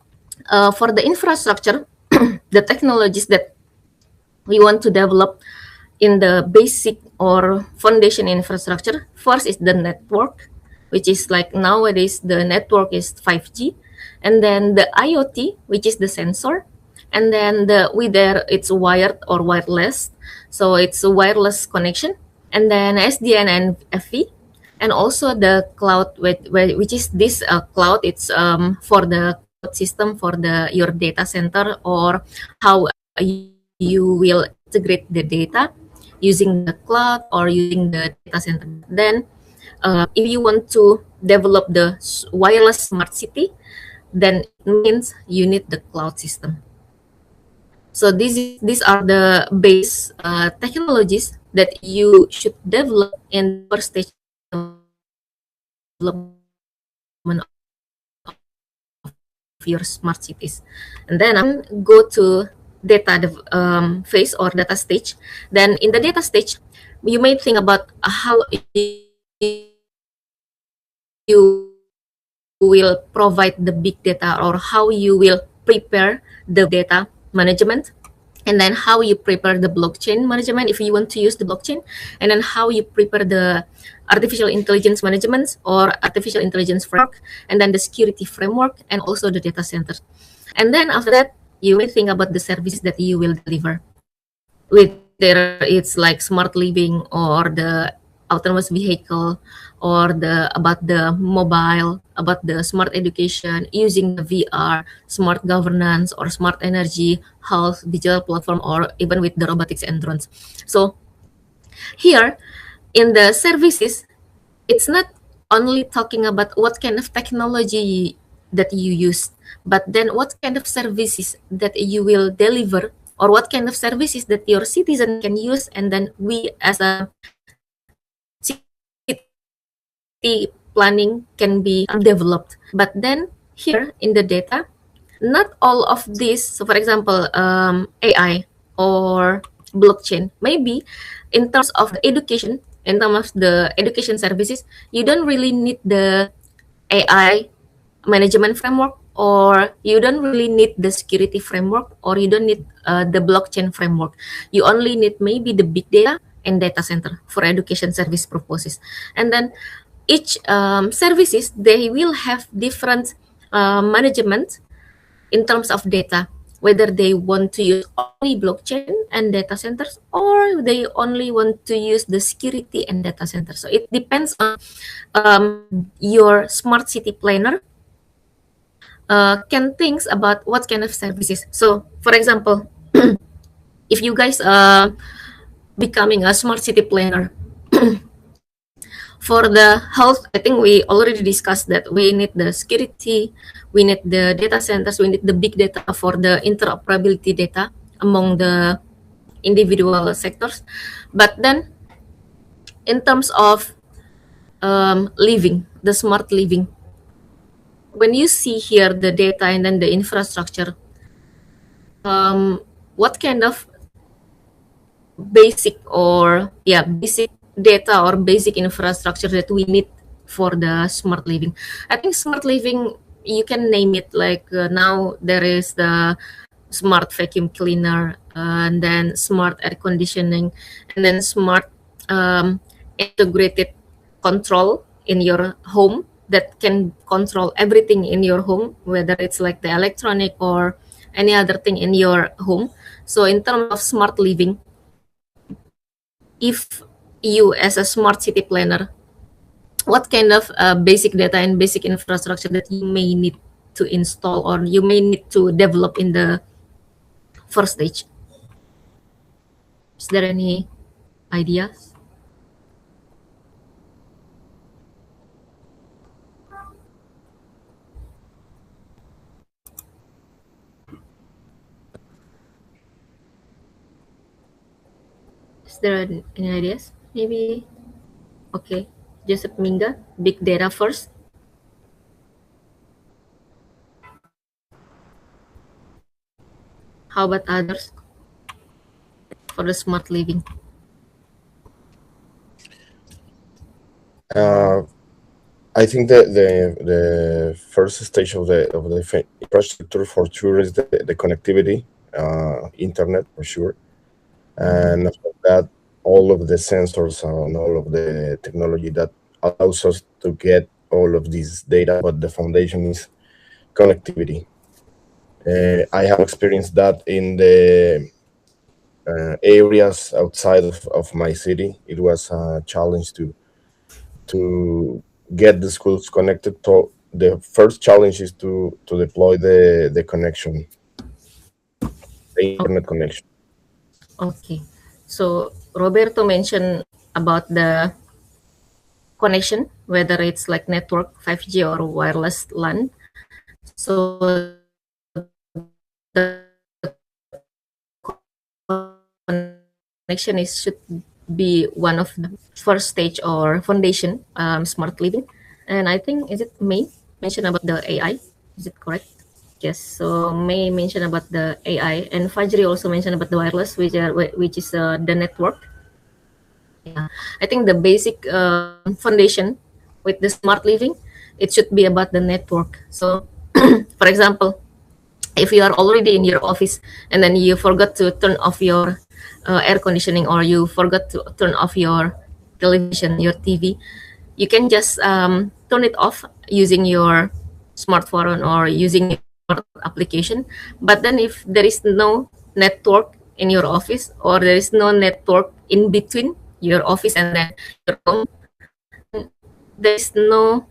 for the infrastructure, the technologies that we want to develop in the basic or foundation infrastructure, first is the network, which is like nowadays the network is 5G, and then the IoT, which is the sensor, and then with there it's wired or wireless, so it's a wireless connection, and then SDN and FV, and also the cloud, which is this cloud. It's for the cloud system for your data center, or how you will integrate the data using the cloud or using the data center. Then if you want to develop the wireless smart city, then it means you need the cloud system. So these are the base technologies that you should develop in the first stage of development of your smart cities. And then go to data phase or data stage. Then in the data stage, you may think about how you will provide the big data, or how you will prepare the data management, and then how you prepare the blockchain management if you want to use the blockchain, and then how you prepare the artificial intelligence management or artificial intelligence framework, and then the security framework, and also the data centers. And then after that, you may think about the services that you will deliver, whether it's like smart living, or the autonomous vehicle, or about the mobile, about the smart education using the VR, smart governance, or smart energy, health, digital platform, or even with the robotics and drones. So here in the services, it's not only talking about what kind of technology that you use, but then what kind of services that you will deliver or what kind of services that your citizen can use, and then we as a city planning can be developed. But then here in the data, not all of this, so for example, AI or blockchain, maybe in terms of the education, in terms of the education services, you don't really need the AI management framework, or you don't really need the security framework, or you don't need the blockchain framework. You only need maybe the big data and data center for education service purposes. And then each services, they will have different management in terms of data, whether they want to use only blockchain and data centers, or they only want to use the security and data centers. So it depends on your smart city planner can think about what kind of services. So for example, if you guys are becoming a smart city planner, for the health, I think we already discussed that we need the security, we need the data centers, we need the big data for the interoperability data among the individual sectors. But then in terms of living, the smart living, when you see here the data and then the infrastructure, what kind of basic or basic data or basic infrastructure that we need for the smart living? I think smart living, you can name it like now there is the smart vacuum cleaner, and then smart air conditioning, and then smart integrated control in your home that can control everything in your home, whether it's like the electronic or any other thing in your home. So in terms of smart living, if you as a smart city planner, what kind of basic data and basic infrastructure that you may need to install or you may need to develop in the first stage? Is there any ideas? Is there any ideas? Maybe, okay, Joseph Minga, big data first. How about others for the smart living? I think the first stage of the infrastructure for sure is the connectivity, internet for sure, and after that, all of the sensors and all of the technology that allows us to get all of this data. But the foundation is connectivity. I have experienced that in the areas outside of my city. It was a challenge to get the schools connected. So the first challenge is to deploy the connection, the internet connection. Okay. So Roberto mentioned about the connection, whether it's like network 5G or wireless LAN. So the connection is should be one of the first stage or foundation smart living. And I think, is it May mentioned about the AI? Is it correct? Yes. So May mentioned about the AI, and Fajri also mentioned about the wireless, which is the network. Yeah, I think the basic foundation with the smart living, it should be about the network. So, for example, if you are already in your office and then you forgot to turn off your air conditioning, or you forgot to turn off your television, your TV, you can just turn it off using your smartphone or using your application. But then if there is no network in your office, or there is no network in between your office and then your home, there is no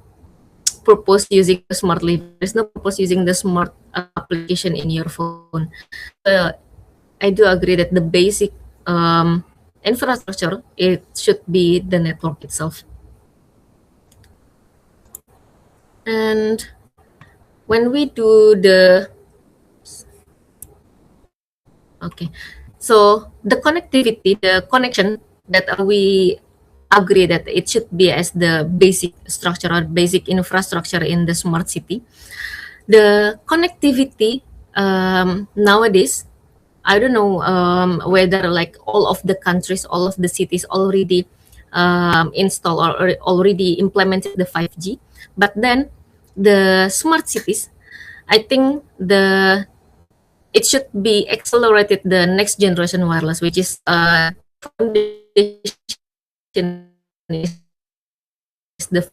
purpose using the smart living. There's no purpose using the smart application in your phone. Uh, I do agree that the basic infrastructure, it should be the network itself. And when we do the Okay. So the connectivity, the connection that we agree that it should be as the basic structure or basic infrastructure in the smart city. The connectivity nowadays, I don't know whether like all of the countries, all of the cities already install or already implemented the 5G. But then the smart cities, I think it should be accelerated the next generation wireless, which is is the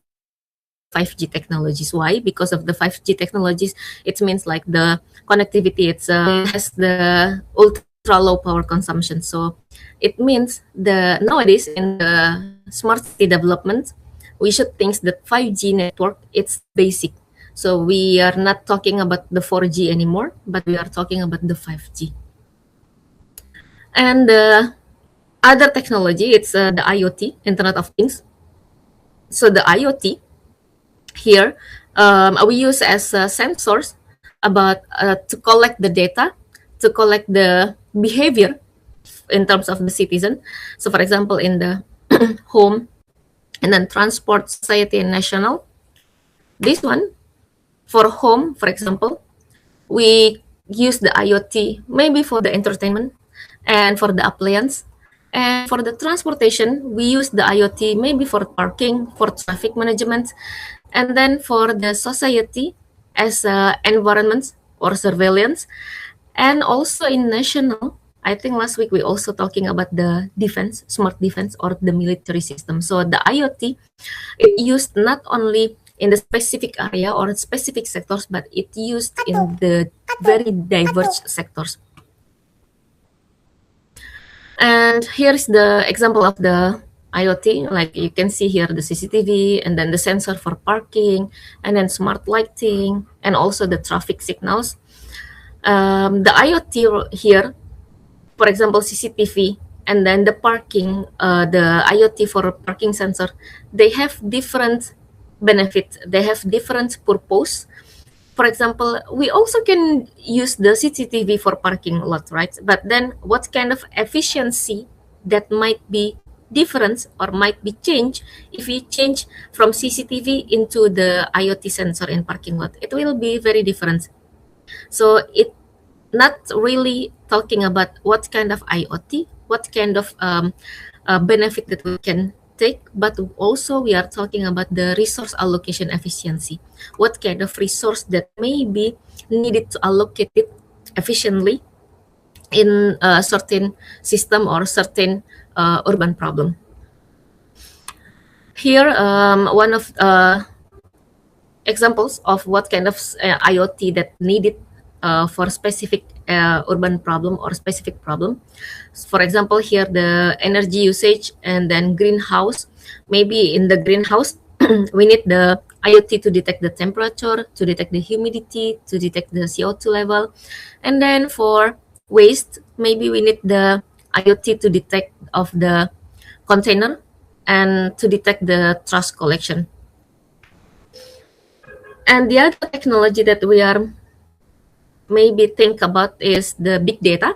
5G technologies. Why? Because of the 5G technologies, it means like the connectivity, has the ultra low power consumption. So it means the nowadays in the smart city development, we should think that 5G network it's basic. So we are not talking about the 4G anymore, but we are talking about the 5G. And the other technology, it's the IoT, Internet of Things. So the IoT here, we use as sensors about to collect the data, to collect the behavior in terms of the citizen. So for example, in the home, and then transport, society, and national. This one, for home, for example, we use the IoT maybe for the entertainment and for the appliance. And for the transportation, we use the IoT maybe for parking, for traffic management, and then for the society as environment or surveillance. And also in national, I think last week we also talking about the defense, smart defense or the military system. So the IoT, it used not only in the specific area or specific sectors, but it used in the very diverse sectors. And here's the example of the IoT. Like you can see here the CCTV and then the sensor for parking and then smart lighting and also the traffic signals. The IoT here, for example, CCTV and then the parking, the IoT for parking sensor, they have different benefits. They have different purpose. For example, we also can use the CCTV for parking lot, right? But then what kind of efficiency that might be different or might be changed if we change from CCTV into the IoT sensor in parking lot? It will be very different. So it not really talking about what kind of IoT, what kind of benefit that we can take, but also we are talking about the resource allocation efficiency. What kind of resource that may be needed to allocate it efficiently in a certain system or certain urban problem. Here, one of examples of what kind of IoT that needed for specific urban problem or specific problem. For example, here the energy usage and then greenhouse. Maybe in the greenhouse, we need the IoT to detect the temperature, to detect the humidity, to detect the CO2 level. And then for waste, maybe we need the IoT to detect of the container and to detect the trash collection. And the other technology that we are maybe think about is the big data.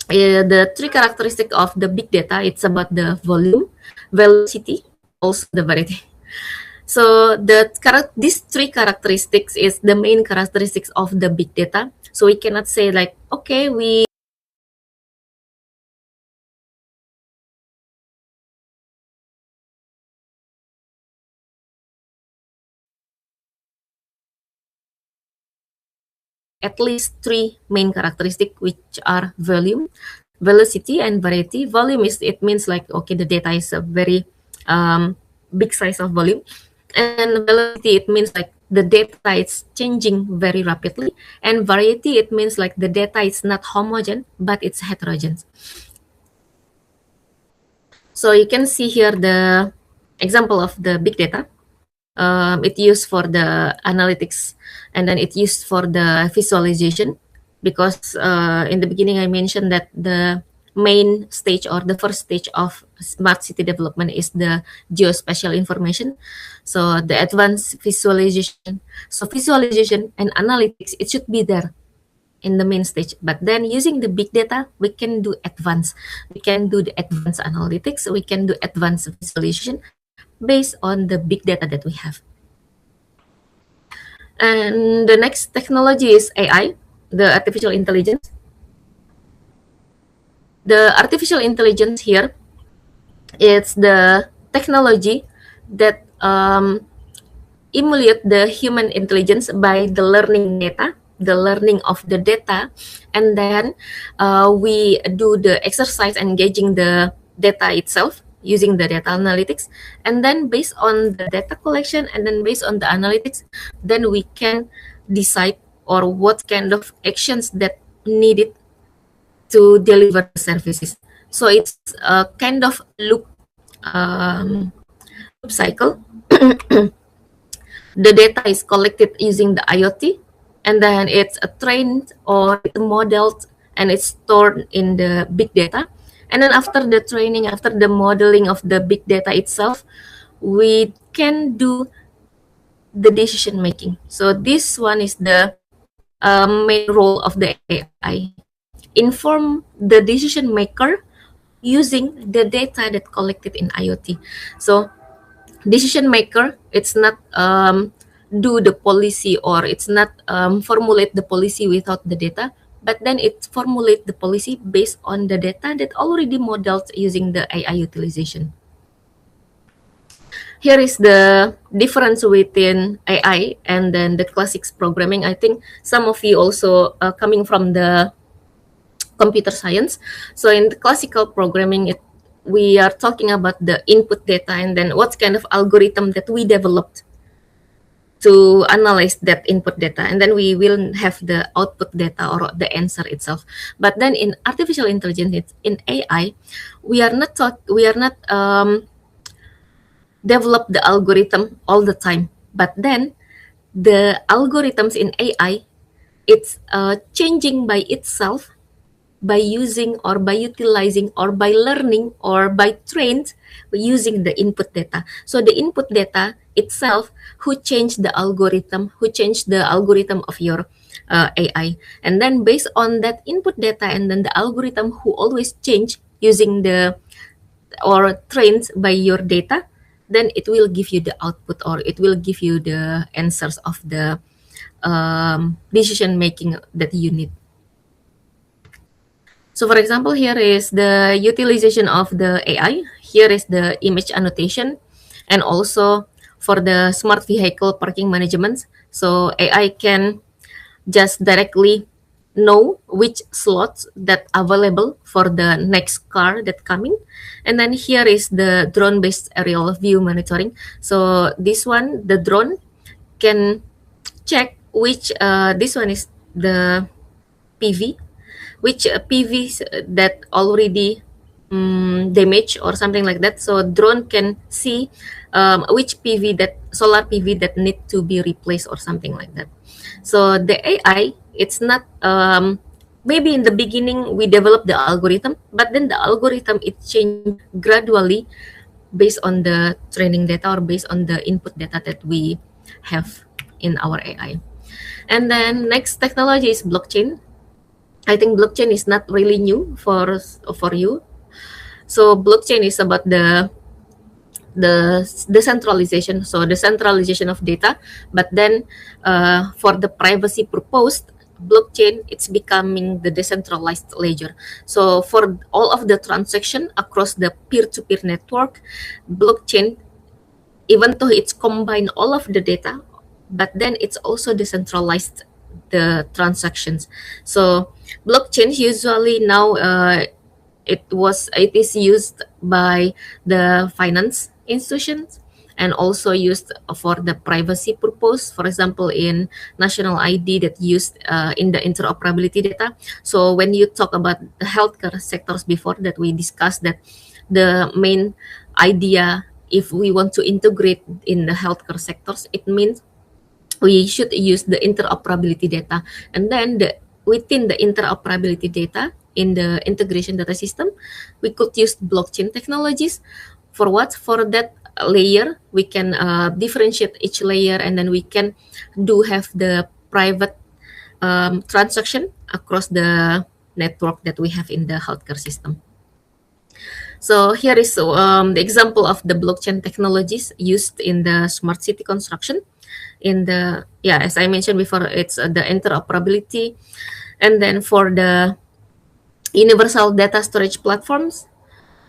The three characteristics of the big data, it's about the volume, velocity, also the variety. So these three characteristics is the main characteristics of the big data. So we cannot say like, okay, we at least three main characteristics, which are volume, velocity, and variety. Volume is, it means like, okay, the data is a very big size of volume. And velocity, it means like the data is changing very rapidly. And variety, it means like the data is not homogeneous, but it's heterogeneous. So you can see here the example of the big data. It used for the analytics and then it used for the visualization, because in the beginning I mentioned that the main stage or the first stage of smart city development is the geospatial information. So the advanced visualization, so visualization and analytics, it should be there. in the main stage. But then using the big data, we can do advanced. We can do the advanced analytics. We can do advanced visualization based on the big data that we have. And the next technology is AI, the artificial intelligence. The artificial intelligence here, it's the technology that emulate the human intelligence by the learning data, the learning of the data, and then we do the exercise engaging the data itself using the data analytics, and then based on the data collection and then based on the analytics, then we can decide or what kind of actions that needed to deliver the services. So it's a kind of loop cycle. The data is collected using the IoT, and then it's trained or it's modeled and it's stored in the big data. And then after the training, after the modeling of the big data itself, we can do the decision making. So this one is the main role of the AI. Inform the decision maker using the data that collected in IoT. So decision maker, it's not do the policy or it's not formulate the policy without the data, but then it formulate the policy based on the data that already modeled using the AI utilization. Here is the difference within AI and then the classics programming. I think some of you also coming from the computer science. So in the classical programming, we are talking about the input data and then what kind of algorithm that we developed to analyze that input data, and then we will have the output data or the answer itself. But then in artificial intelligence, in AI, we are not develop the algorithm all the time, but then the algorithms in AI, it's changing by itself by using or by utilizing or by learning or by trained using the input data. So the input data itself who changed the algorithm of your AI. And then based on that input data and then the algorithm who always change using the or trained by your data, then it will give you the output or it will give you the answers of the decision making that you need. So for example, here is the utilization of the AI. Here is the image annotation and also for the smart vehicle parking management. So AI can just directly know which slots that available for the next car that coming. And then here is the drone-based aerial view monitoring. So this one, the drone can check which, this one is the PV, which PVs that already damaged or something like that. So drone can see which PV that solar PV that need to be replaced or something like that. So the AI, it's not maybe in the beginning we develop the algorithm, but then the algorithm it change gradually based on the training data or based on the input data that we have in our AI. And then next technology is blockchain. I think blockchain is not really new for you. So blockchain is about the decentralization, so decentralization of data. But then for the privacy purpose, blockchain it's becoming the decentralized ledger. So for all of the transaction across the peer-to-peer network, blockchain, even though it's combine all of the data, but then it's also decentralized the transactions. So blockchain usually now it is used by the finance institutions and also used for the privacy purpose. For example, in national ID that used in the interoperability data. So when you talk about the healthcare sectors before that we discussed that the main idea if we want to integrate in the healthcare sectors, it means we should use the interoperability data. And then within the interoperability data in the integration data system, we could use blockchain technologies. For what? For that layer, we can differentiate each layer and then we can have the private transaction across the network that we have in the healthcare system. So here is the example of the blockchain technologies used in the smart city construction. In the, as I mentioned before, it's the interoperability, and then for the universal data storage platforms,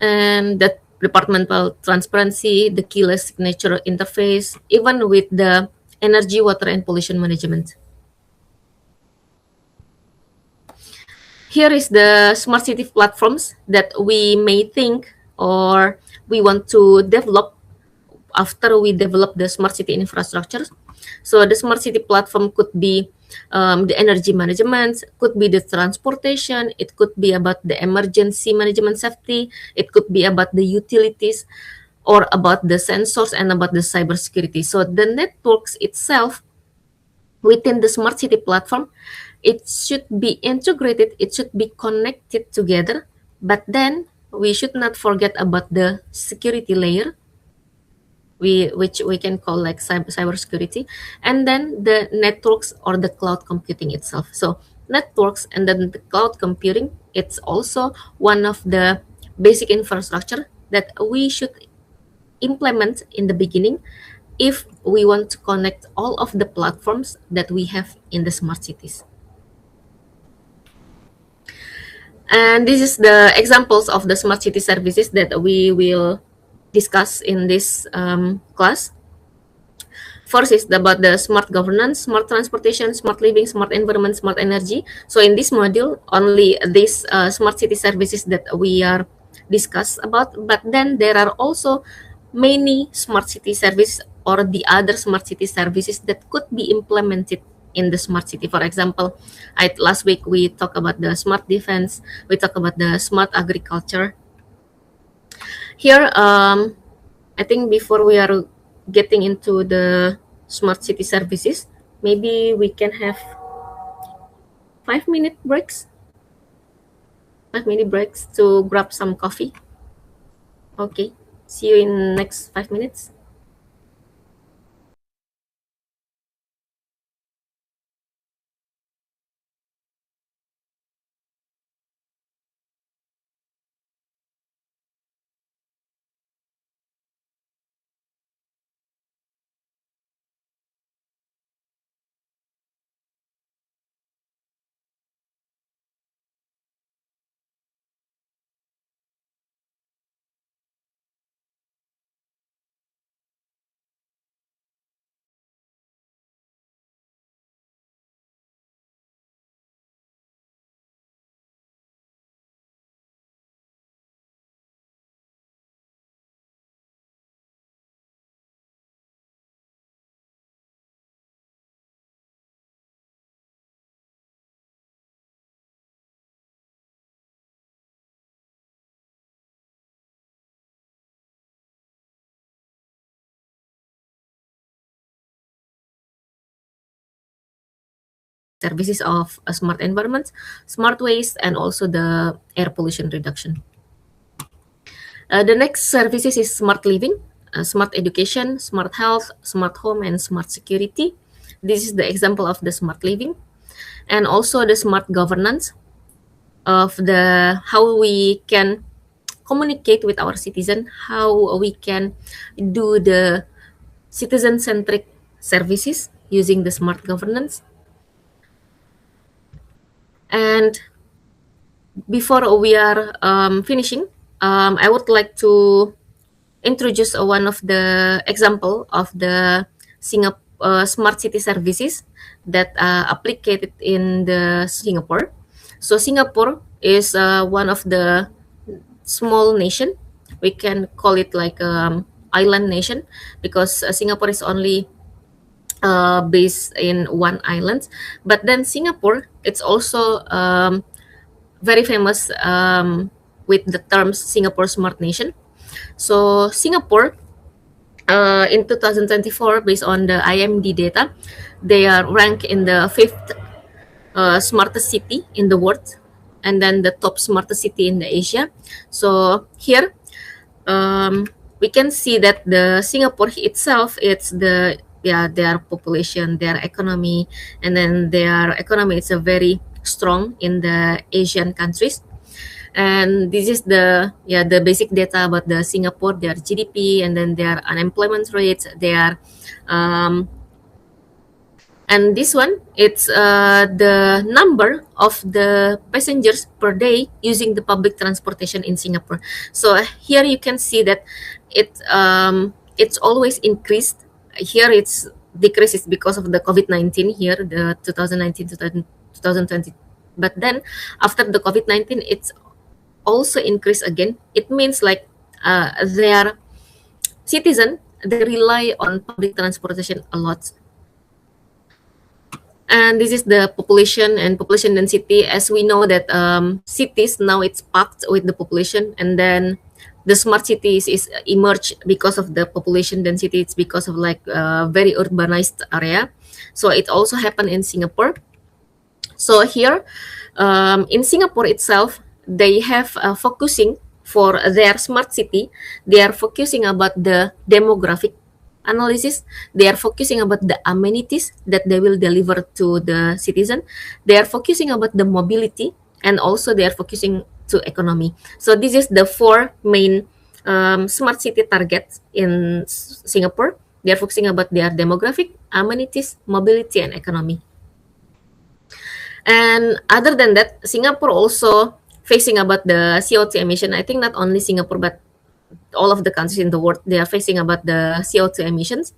and the departmental transparency, the keyless signature interface, even with the energy, water, and pollution management. Here is the smart city platforms that we may think or we want to develop after we develop the smart city infrastructure. So the smart city platform could be the energy management, could be the transportation, it could be about the emergency management safety, it could be about the utilities, or about the sensors and about the cybersecurity. So the networks itself within the smart city platform, it should be integrated, it should be connected together, but then we should not forget about the security layer, which we can call like cybersecurity, and then the networks or the cloud computing itself. So networks and then the cloud computing, it's also one of the basic infrastructure that we should implement in the beginning if we want to connect all of the platforms that we have in the smart cities. And this is the examples of the smart city services that we will discuss in this class. First is about the smart governance, smart transportation, smart living, smart environment, smart energy. So in this module, only these smart city services that we are discuss about, but then there are also many smart city services or the other smart city services that could be implemented in the smart city. For example, last week we talked about the smart defense, we talked about the smart agriculture. Here, I think before we are getting into the smart city services, maybe we can have 5-minute breaks. 5-minute breaks to grab some coffee. Okay, see you in next 5 minutes. Services of a smart environment, smart waste, and also the air pollution reduction. The next services is smart living, smart education, smart health, smart home, and smart security. This is the example of the smart living, and also the smart governance of the how we can communicate with our citizen, how we can do the citizen-centric services using the smart governance. And before we are finishing, I would like to introduce one of the example of the Singapore smart city services that applied in the Singapore. So Singapore is one of the small nation. We can call it like island nation because Singapore is only based in one island. But then Singapore, it's also very famous with the terms Singapore Smart Nation. So Singapore, in 2024, based on the IMD data, they are ranked in the 5th smartest city in the world, and then the top smartest city in the Asia. So here, we can see that the Singapore itself, it's their population, their economy, and then their economy is a very strong in the Asian countries. And this is the basic data about the Singapore, their GDP, and then their unemployment rates, their and this one, it's the number of the passengers per day using the public transportation in Singapore. So here you can see that it's always increased. Here it's decreased is because of the COVID-19 here, the 2019 to 2020. But then after the COVID-19, it's also increased again. It means like their citizen, they rely on public transportation a lot. And this is the population and population density. As we know that cities now it's packed with the population, and then the smart cities is emerged because of the population density. It's because of like very urbanized area. So it also happened in Singapore. So here in Singapore itself, they have focusing for their smart city. They are focusing about the demographic analysis. They are focusing about the amenities that they will deliver to the citizen. They are focusing about the mobility, and also they are focusing to economy. So this is the four main smart city targets in Singapore. They are focusing about their demographic, amenities, mobility, and economy. And other than that, Singapore also facing about the CO2 emission. I think not only Singapore, but all of the countries in the world, they are facing about the CO2 emissions.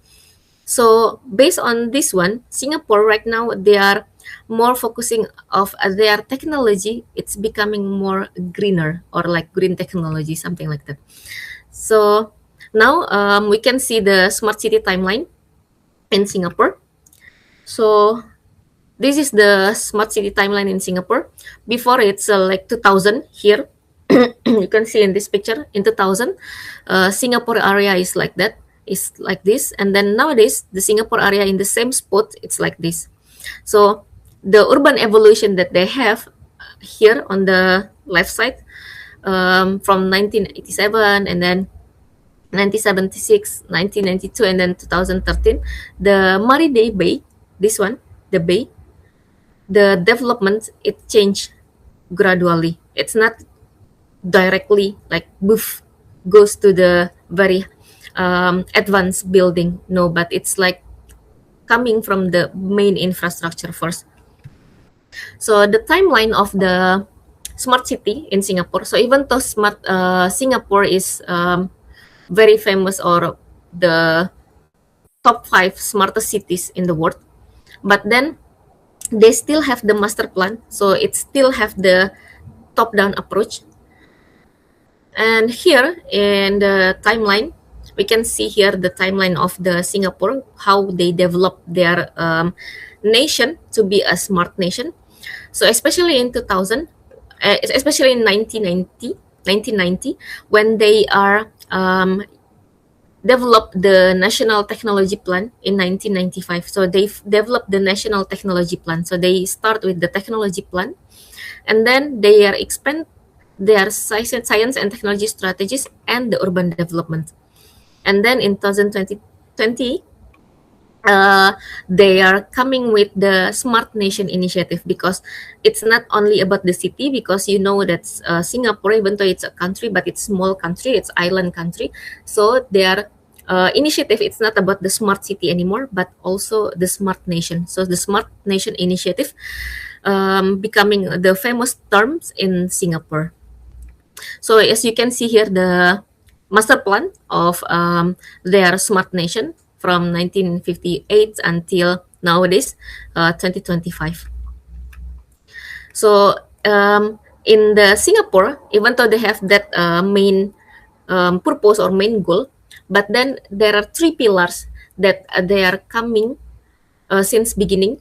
So based on this one, Singapore right now, they are more focusing of their technology. It's becoming more greener, or like green technology, something like that. So now we can see the smart city timeline in Singapore. So this is the smart city timeline in Singapore. Before it's like 2000 here. You can see in this picture in 2000, Singapore area is like that, is like this. And then nowadays, the Singapore area in the same spot, it's like this. So the urban evolution that they have here on the left side, from 1987, and then 1976, 1992, and then 2013, the Marine Bay, this one, the bay, the development, it changed gradually. It's not directly like boof goes to the very advanced building. No, but it's like coming from the main infrastructure first. So the timeline of the smart city in Singapore. So even though Singapore is very famous, or the top 5 smartest cities in the world, but then they still have the master plan. So it still have the top-down approach. And here in the timeline, we can see here the timeline of the Singapore, how they develop their nation to be a smart nation. So especially in 2000, especially in 1990, when they are developed the National Technology Plan in 1995. So they developed the National Technology Plan. So they start with the technology plan, and then they are expand their science and technology strategies and the urban development. And then in 2020, they are coming with the Smart Nation initiative, because it's not only about the city, because you know that Singapore, even though it's a country, but it's small country, it's island country. So their initiative, it's not about the smart city anymore, but also the Smart Nation. So the Smart Nation initiative becoming the famous terms in Singapore. So as you can see here, the master plan of their smart nation from 1958 until nowadays, 2025. So in the Singapore, even though they have that main purpose or main goal, but then there are 3 pillars that they are coming since beginning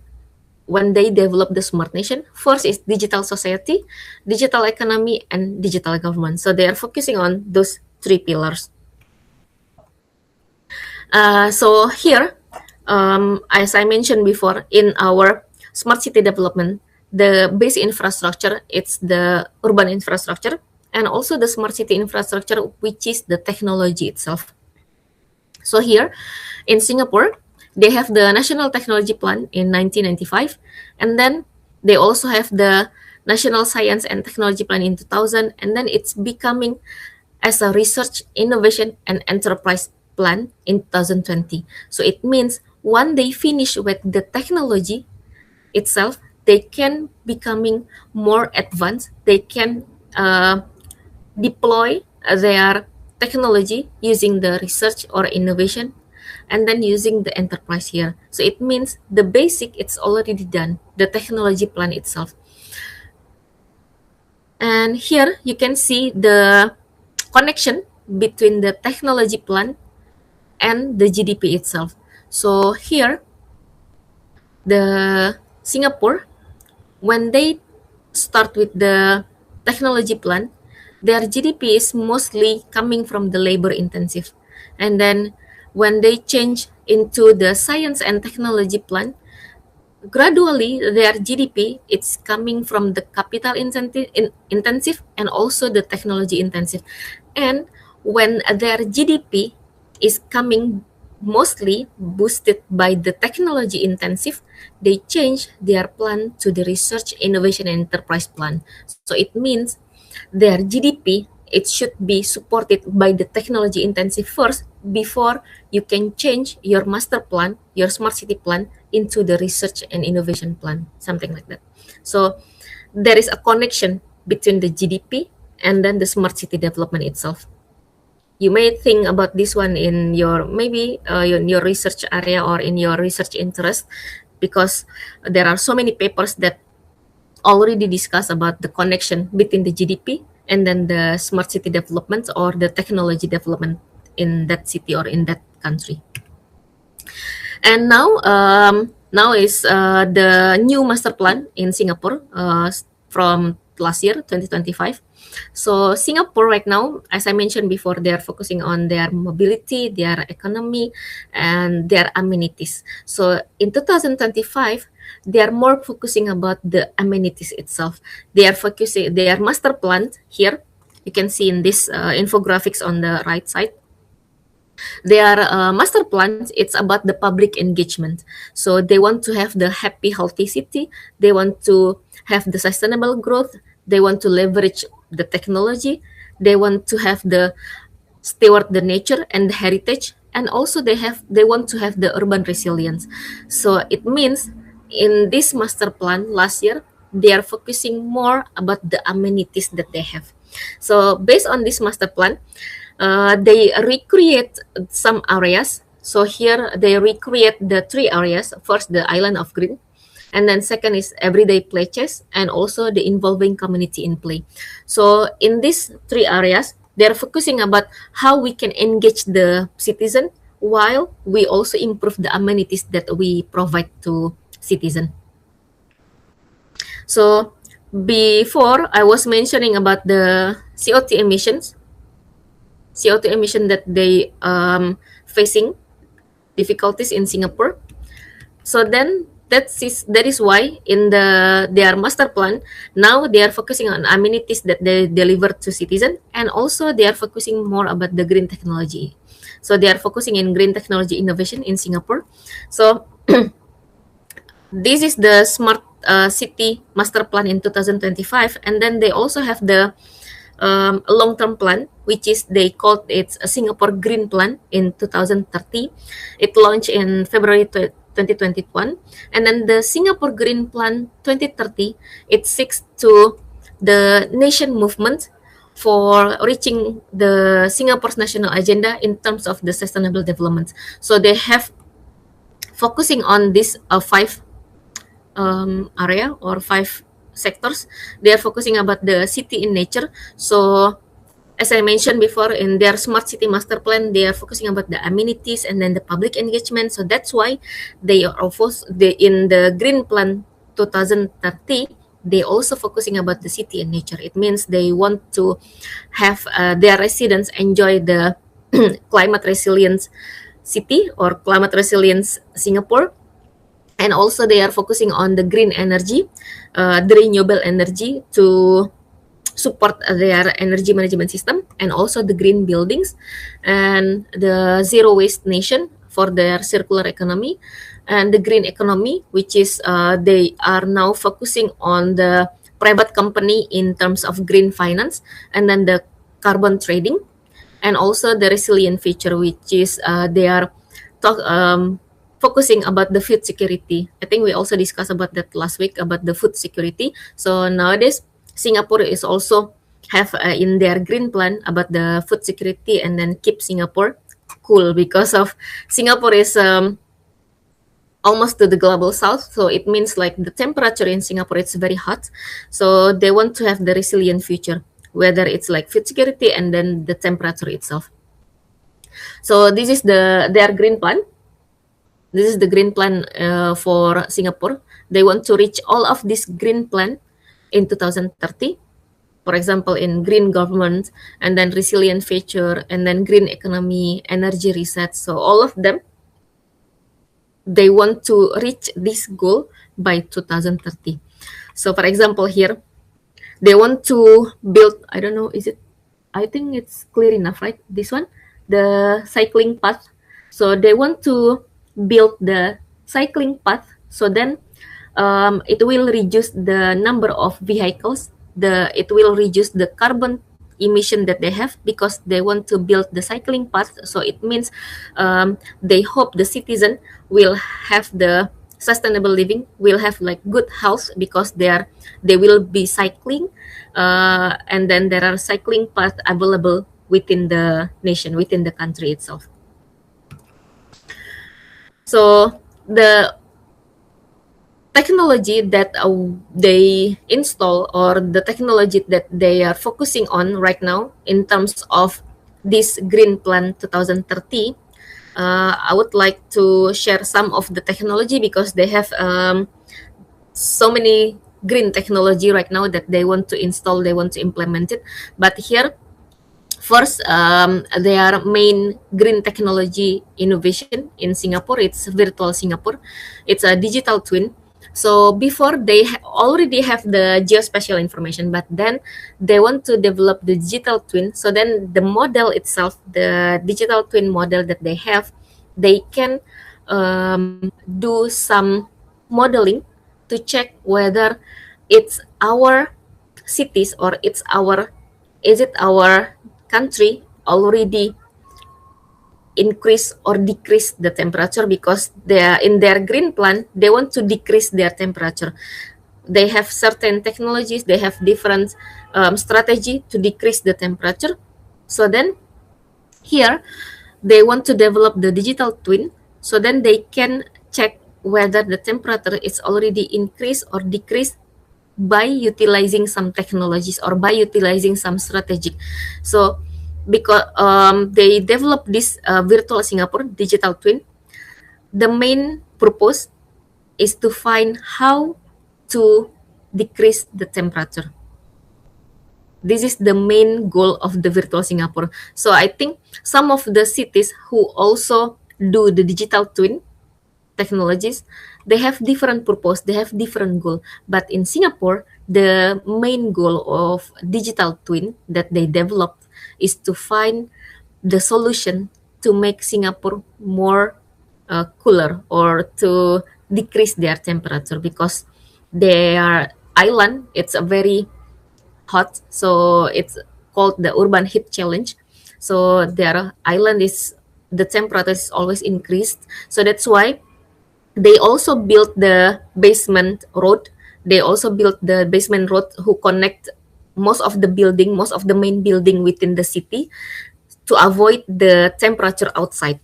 when they develop the smart nation. First is digital society, digital economy, and digital government. So they are focusing on those 3 pillars. So here, as I mentioned before, in our smart city development, the base infrastructure, it's the urban infrastructure, and also the smart city infrastructure, which is the technology itself. So here in Singapore, they have the National Technology Plan in 1995, and then They also have the National Science and Technology Plan in 2000, and then it's becoming as a research, innovation, and enterprise plan in 2020. So it means when they finish with the technology itself, they can becoming more advanced. They can deploy their technology using the research or innovation, and then using the enterprise here. So it means the basic, it's already done, the technology plan itself. And here you can see the connection between the technology plan and the GDP itself. So here, the Singapore, when they start with the technology plan, their GDP is mostly coming from the labor intensive. And then when they change into the science and technology plan, gradually their GDP it's coming from the capital intensive and also the technology intensive. And when their GDP is coming mostly boosted by the technology intensive, they change their plan to the research, innovation, and enterprise plan. So it means their GDP it should be supported by the technology intensive first before you can change your master plan, your smart city plan into the research and innovation plan, something like that. So there is a connection between the GDP and then the smart city development itself. You may think about this one in your maybe in your research area or in your research interest, because there are so many papers that already discuss about the connection between the GDP and then the smart city development or the technology development in that city or in that country. And now is the new master plan in Singapore from last year, 2025. So Singapore right now, as I mentioned before, they are focusing on their mobility, their economy, and their amenities. So in 2025, they are more focusing about the amenities itself. They are focusing, their master plan here, you can see in this infographics on the right side. Their master plans, it's about the public engagement. So they want to have the happy, healthy city. They want to have the sustainable growth. They want to leverage the technology. They want to have the steward the nature and the heritage. And also they want to have the urban resilience. So it means in this master plan last year, they are focusing more about the amenities that they have. So based on this master plan, they recreate some areas. So here they recreate the 3 areas. First, the island of green, and then second is everyday places, and also the involving community in play. So in these 3 areas, they're focusing about how we can engage the citizen while we also improve the amenities that we provide to citizen. So before I was mentioning about the CO2 emissions. CO2 emission that they facing difficulties in Singapore. So then that is why in their master plan now they are focusing on amenities that they deliver to citizens, and also they are focusing more about the green technology. So they are focusing in green technology innovation in Singapore. So this is the smart city master plan in 2025, and then they also have the a long-term plan, which is they called it a Singapore Green Plan in 2030. It launched in February 2021, and then the Singapore Green Plan 2030 it seeks to the nation movement for reaching the Singapore's national agenda in terms of the sustainable development. So they have focusing on this 5 area or 5 sectors. They are focusing about the city in nature. So as I mentioned before, in their smart city master plan, they are focusing about the amenities and then the public engagement. So that's why they are also in the green plan 2030, they also focusing about the city and nature. It means they want to have their residents enjoy the climate resilience city or climate resilience Singapore. And also they are focusing on the green energy, the renewable energy to support their energy management system, and also the green buildings and the zero waste nation for their circular economy. and the green economy, which is they are now focusing on the private company in terms of green finance, and then the carbon trading, and also the resilient feature, which is they are talk, focusing about the food security. I think we also discussed about that last week about the food security. So nowadays, Singapore is also have in their green plan about the food security, and then keep Singapore cool, because of Singapore is almost to the global south, so it means like the temperature in Singapore is very hot, so they want to have the resilient future, whether it's like food security and then the temperature itself. So this is their green plan. This is the green plan for Singapore. They want to reach all of this green plan in 2030. For example, in green government, and then resilient future, and then green economy, energy reset. So all of them, they want to reach this goal by 2030. So for example, here, they want to build, I don't know, is it, I think it's clear enough, right? This one, the cycling path. So they want to build the cycling path, so then it will reduce the number of vehicles, it will reduce the carbon emission that they have, because they want to build the cycling path. So it means they hope the citizen will have the sustainable living, will have like good health, because they will be cycling, and then there are cycling paths available within the nation, within the country itself. So the technology that they install, or the technology that they are focusing on right now in terms of this green plan 2030, I would like to share some of the technology, because they have so many green technology right now that they want to install, they want to implement it. But here, first, their main green technology innovation in Singapore, it's virtual Singapore. It's a digital twin. So before, they already have the geospatial information, but then they want to develop the digital twin. So then the model itself, the digital twin model that they have, they can do some modeling to check whether it's our cities, or is it our country already increase or decrease the temperature, because they are in their green plan, they want to decrease their temperature. They have certain technologies, they have different strategy to decrease the temperature. So then here, they want to develop the digital twin, so then they can check whether the temperature is already increased or decreased by utilizing some technologies, or by utilizing some strategic. So because they developed this virtual Singapore digital twin, the main purpose is to find how to decrease the temperature. This is the main goal of the virtual Singapore. So I think some of the cities who also do the digital twin technologies, they have different purpose, they have different goal. But in Singapore, the main goal of digital twin that they developed is to find the solution to make Singapore more cooler, or to decrease their temperature, because their island, it's a very hot, so it's called the urban heat challenge. So their island is, the temperature is always increased, so that's why they also built the basement road. They also built the basement road who connect most of the main building within the city, to avoid the temperature outside.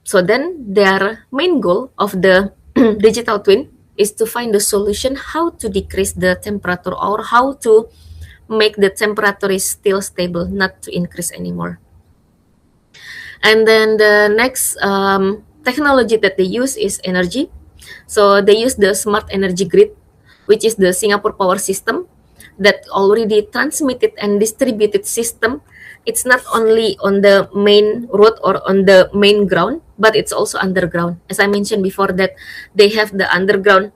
So then their main goal of the digital twin is to find the solution how to decrease the temperature, or how to make the temperature is still stable, not to increase anymore. And then the next technology that they use is energy. So they use the smart energy grid, which is the Singapore power system that already transmitted and distributed system. It's not only on the main road or on the main ground, but it's also underground. As I mentioned before, that they have the underground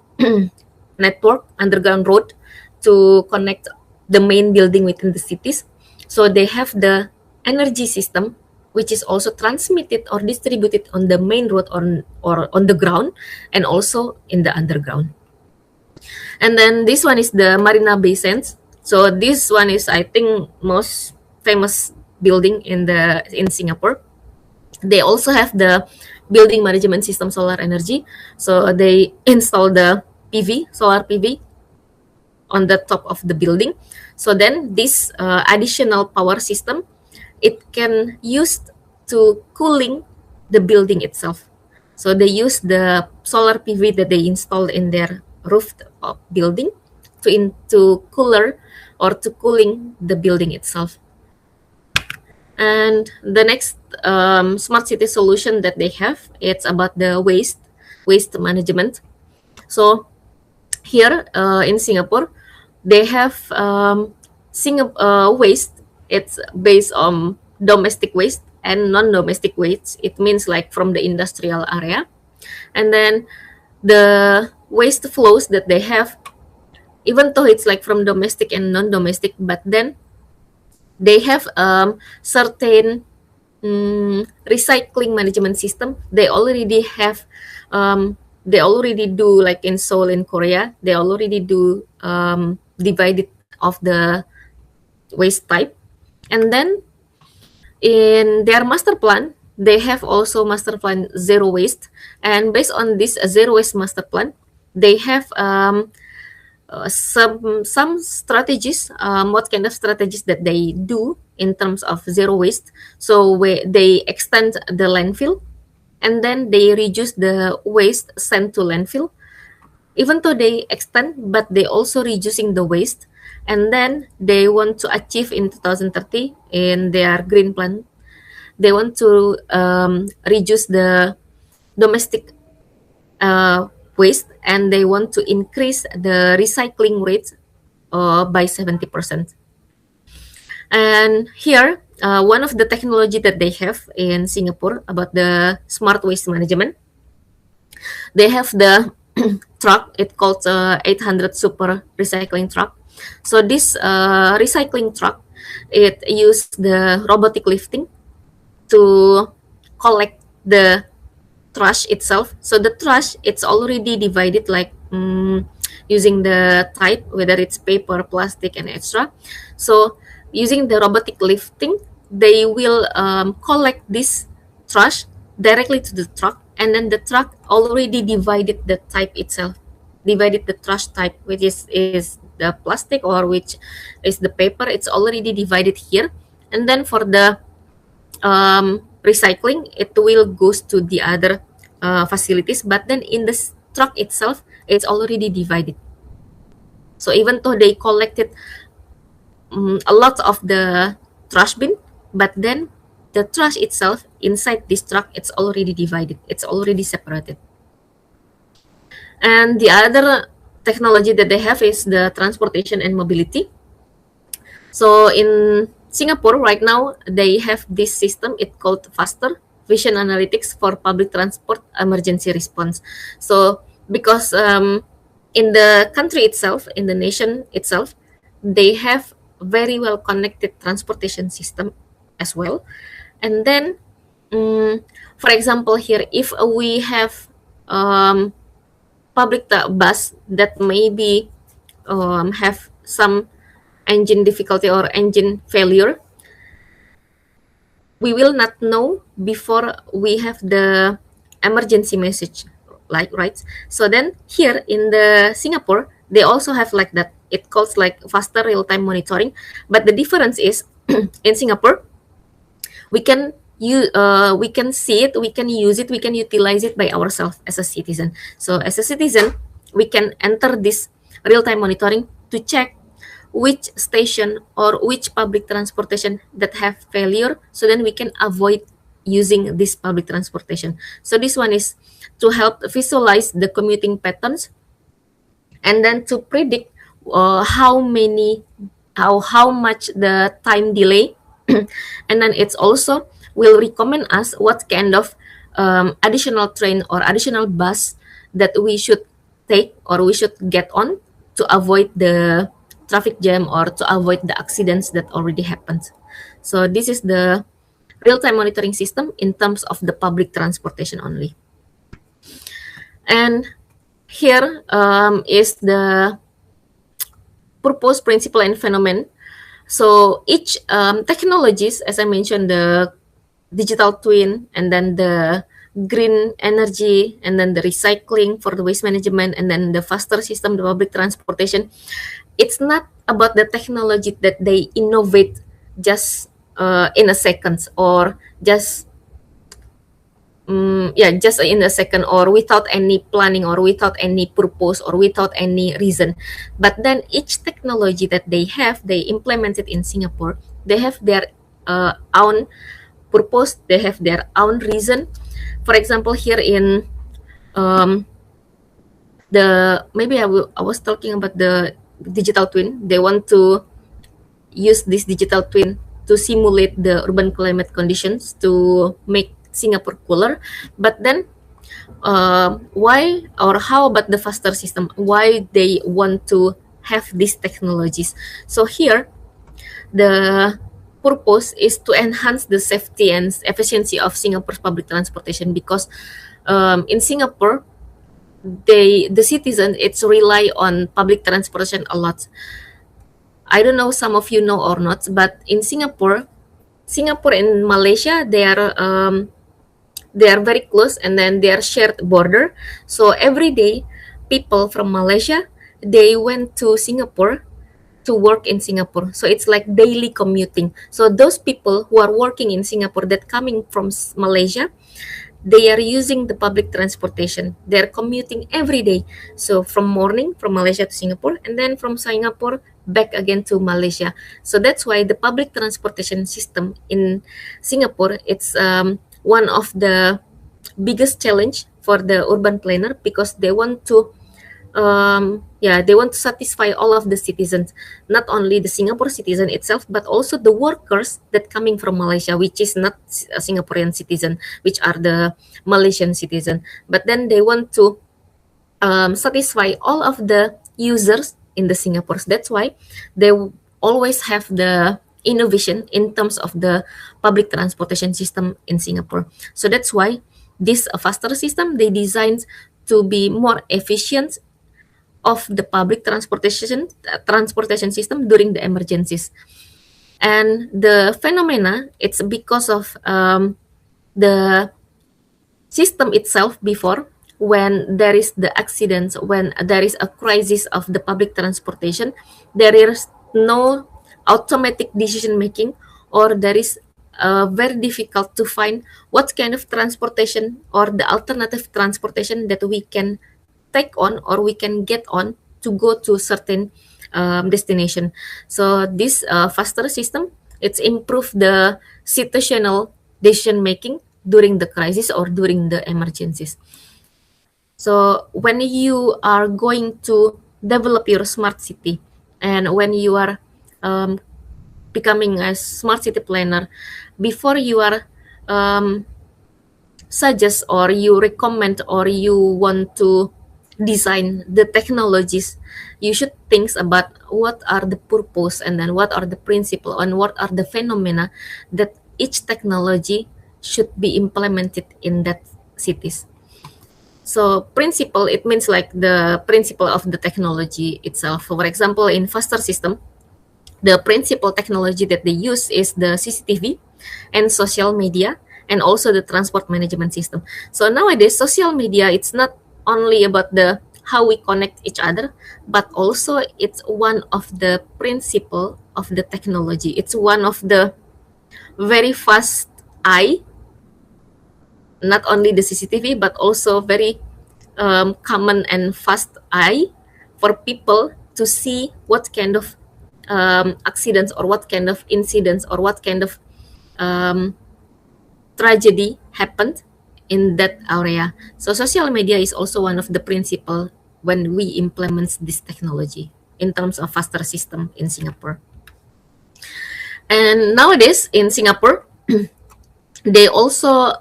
network, underground road, to connect the main building within the cities. So they have the energy system which is also transmitted or distributed on the main road or on the ground, and also in the underground. And then this one is the Marina Bay Sands. So this one is, I think, most famous building in Singapore. They also have the building management system solar energy. So they install the solar PV on the top of the building. So then this additional power system, it can used to cooling the building itself. So they use the solar PV that they installed in their rooftop building to cooler or to cooling the building itself. And the next smart city solution that they have, it's about the waste management. So here in Singapore, they have waste. It's based on domestic waste and non-domestic waste. It means like from the industrial area. And then the waste flows that they have, even though it's like from domestic and non-domestic, but then they have certain recycling management system. They already have they already do, like in Seoul in Korea, they already do divided of the waste type. And then in their master plan, they have also master plan zero waste. And based on this zero waste master plan, they have some strategies, what kind of strategies that they do in terms of zero waste. So they extend the landfill, and then they reduce the waste sent to landfill. Even though they extend, but they also reducing the waste. And then they want to achieve in 2030 in their green plan, they want to reduce the domestic waste, and they want to increase the recycling rate by 70%. And here, one of the technology that they have in Singapore about the smart waste management, they have the truck. It's called 800 super recycling truck. So this recycling truck, it uses the robotic lifting to collect the trash itself. So the trash, it's already divided like using the type, whether it's paper, plastic, and extra. So using the robotic lifting, they will collect this trash directly to the truck, and then the truck already divided the type itself, divided the trash type, which is the plastic or which is the paper. It's already divided here. And then for the recycling, it will goes to the other facilities, but then in the truck itself, it's already divided. So even though they collected a lot of the trash bin, but then the trash itself inside this truck, it's already divided, it's already separated. And the other technology that they have is the transportation and mobility. So in Singapore right now, they have this system, it's called faster vision analytics for public transport emergency response. So because in the country itself, in the nation itself, they have very well connected transportation system as well. And then for example here, if we have public bus that maybe have some engine difficulty or engine failure, we will not know before we have the emergency message, like, right? So then here in the Singapore, they also have like that. It calls like faster real-time monitoring. But the difference is in Singapore, we can we can see it, we can use it, we can utilize it by ourselves as a citizen. So as a citizen, we can enter this real-time monitoring to check which station or which public transportation that have failure, so then we can avoid using this public transportation. So this one is to help visualize the commuting patterns, and then to predict how much the time delay. And then it's also will recommend us what kind of additional train or additional bus that we should take or we should get on to avoid the traffic jam or to avoid the accidents that already happened. So this is the real-time monitoring system in terms of the public transportation only. And here is the purpose, principle, and phenomenon. So each technologies, as I mentioned, the digital twin, and then the green energy, and then the recycling for the waste management, and then the faster system, the public transportation. It's not about the technology that they innovate just in a second, or just just in a second, or without any planning, or without any purpose, or without any reason. But then each technology that they have, they implemented in Singapore, they have their own purpose, they have their own reason. For example, here in I was talking about the digital twin. They want to use this digital twin to simulate the urban climate conditions to make Singapore cooler. But then why, or how about the faster system? Why they want to have these technologies? So here, the purpose is to enhance the safety and efficiency of Singapore's public transportation, because in Singapore, the citizen, it's rely on public transportation a lot. I don't know, some of you know or not, but in Singapore and Malaysia, they are very close, and then they are shared border. So every day, people from Malaysia, they went to Singapore to work in Singapore. So it's like daily commuting. So those people who are working in Singapore that coming from Malaysia, they are using the public transportation. They're commuting every day. So from morning, from Malaysia to Singapore, and then from Singapore back again to Malaysia. So that's why the public transportation system in Singapore, it's one of the biggest challenge for the urban planner, because they want to satisfy all of the citizens, not only the Singapore citizen itself, but also the workers that coming from Malaysia, which is not a Singaporean citizen, which are the Malaysian citizen. But then they want to satisfy all of the users in the Singapore. That's why they always have the innovation in terms of the public transportation system in Singapore. So that's why this faster system, they designed to be more efficient of the public transportation system during the emergencies. And the phenomena, it's because of the system itself before, when there is the accidents, when there is a crisis of the public transportation, there is no automatic decision making, or there is very difficult to find what kind of transportation or the alternative transportation that we can take on, or we can get on to go to certain destination. So this faster system, it's improved the situational decision making during the crisis or during the emergencies. So when you are going to develop your smart city, and when you are becoming a smart city planner, before you are suggest, or you recommend, or you want to design the technologies, you should think about what are the purpose, and then what are the principle, and what are the phenomena that each technology should be implemented in that cities. So principle, it means like the principle of the technology itself. For example, in faster system, the principal technology that they use is the CCTV and social media, and also the transport management system. So nowadays, social media, it's not only about the how we connect each other, but also it's one of the principle of the technology. It's one of the very fast eye, not only the CCTV, but also very common and fast eye for people to see what kind of accidents, or what kind of incidents, or what kind of tragedy happened in that area. So social media is also one of the principle when we implement this technology in terms of faster system in Singapore. And nowadays in Singapore, they also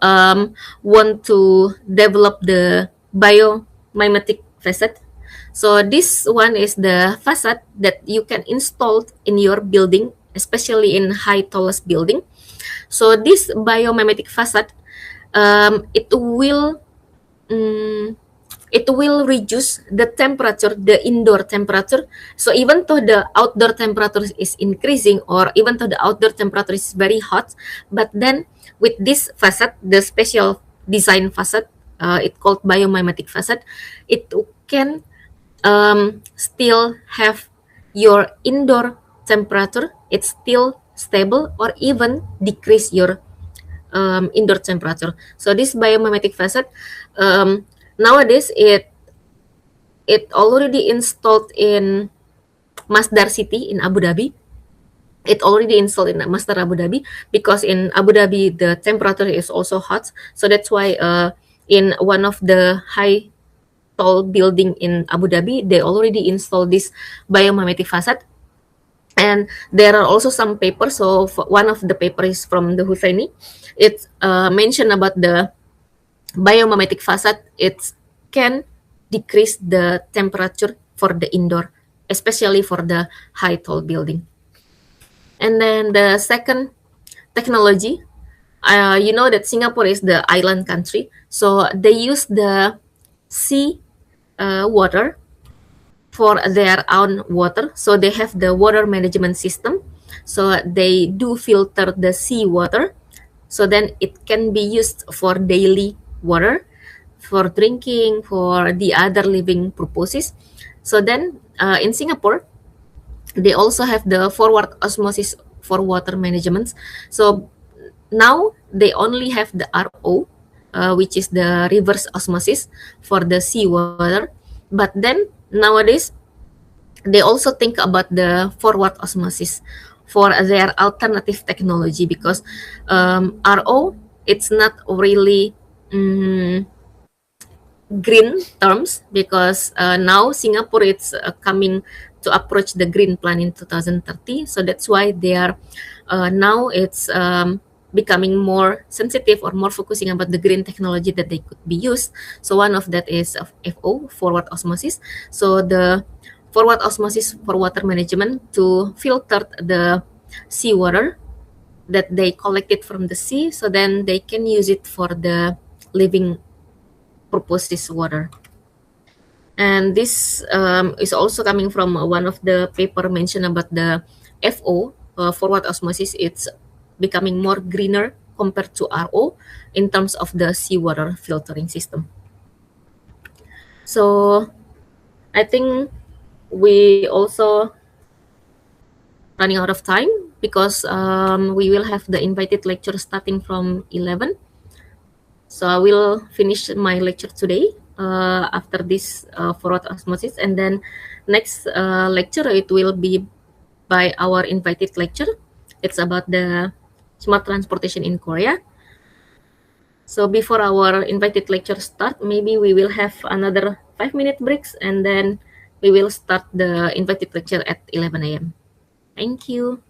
want to develop the biomimetic facade. So this one is the facade that you can install in your building, especially in high tallest building. So this biomimetic facade, it will mm, it will reduce the temperature, the indoor temperature. So even though the outdoor temperature is increasing, or even though the outdoor temperature is very hot, but then with this facade, the special design facade, it called biomimetic facade, it can still have your indoor temperature, it's still stable, or even decrease your indoor temperature. So this biomimetic facade, nowadays it already installed in Masdar City in Abu Dhabi. It already installed in Masdar Abu Dhabi, because in Abu Dhabi the temperature is also hot. So that's why in one of the high tall building in Abu Dhabi, they already installed this biomimetic facade. And there are also some papers. So one of the paper is from the Husseini. It mentioned about the biomimetic facade. It can decrease the temperature for the indoor, especially for the high tall building. And then the second technology, you know that Singapore is the island country, so they use the sea water for their own water. So they have the water management system. So they do filter the sea water. So then it can be used for daily water, for drinking, for the other living purposes. So then in Singapore, they also have the forward osmosis for water management. So now they only have the RO, which is the reverse osmosis for the seawater. But then nowadays they also think about the forward osmosis for their alternative technology, because RO, it's not really green terms, because now Singapore is coming to approach the green plan in 2030. So that's why they are now it's becoming more sensitive or more focusing about the green technology that they could be used. So one of that is FO, forward osmosis. So the forward osmosis for water management to filter the seawater that they collected from the sea, so then they can use it for the living purposes water. And this is also coming from one of the paper mentioned about the FO, forward osmosis. It's becoming more greener compared to RO in terms of the seawater filtering system. So I think we also running out of time, because we will have the invited lecture starting from 11. So I will finish my lecture today after this forward osmosis, and then next lecture it will be by our invited lecture. It's about the smart transportation in Korea. So before our invited lecture start, maybe we will have another 5-minute breaks, and then we will start the invited lecture at 11 a.m. Thank you.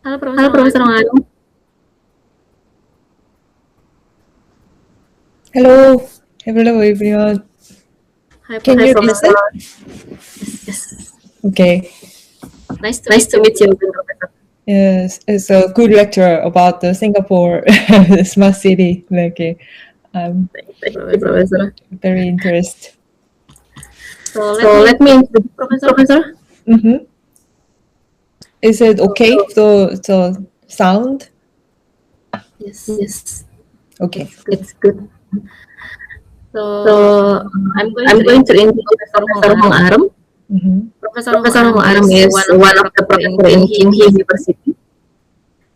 Halo Halo Profesor Profesor Arum. Arum. Hello everyone. Hi Can you Professor. listen? Yes. Okay. Nice to Nice to meet you, Professor. Yes, it's a good lecture about the Singapore smart city. Like, I'm Thank you, Professor. very interested. So So let me introduce Professor. Professor. Is it okay? The sound? Yes. Yes. Okay, It's good. it's good. So I'm I'm going to introduce introduce Professor Professor Hong Hong Arum. Arum. Professor Professor Hong Hong Arum Arum is is one of the professor in professors in Kinghi Kinghi University, University,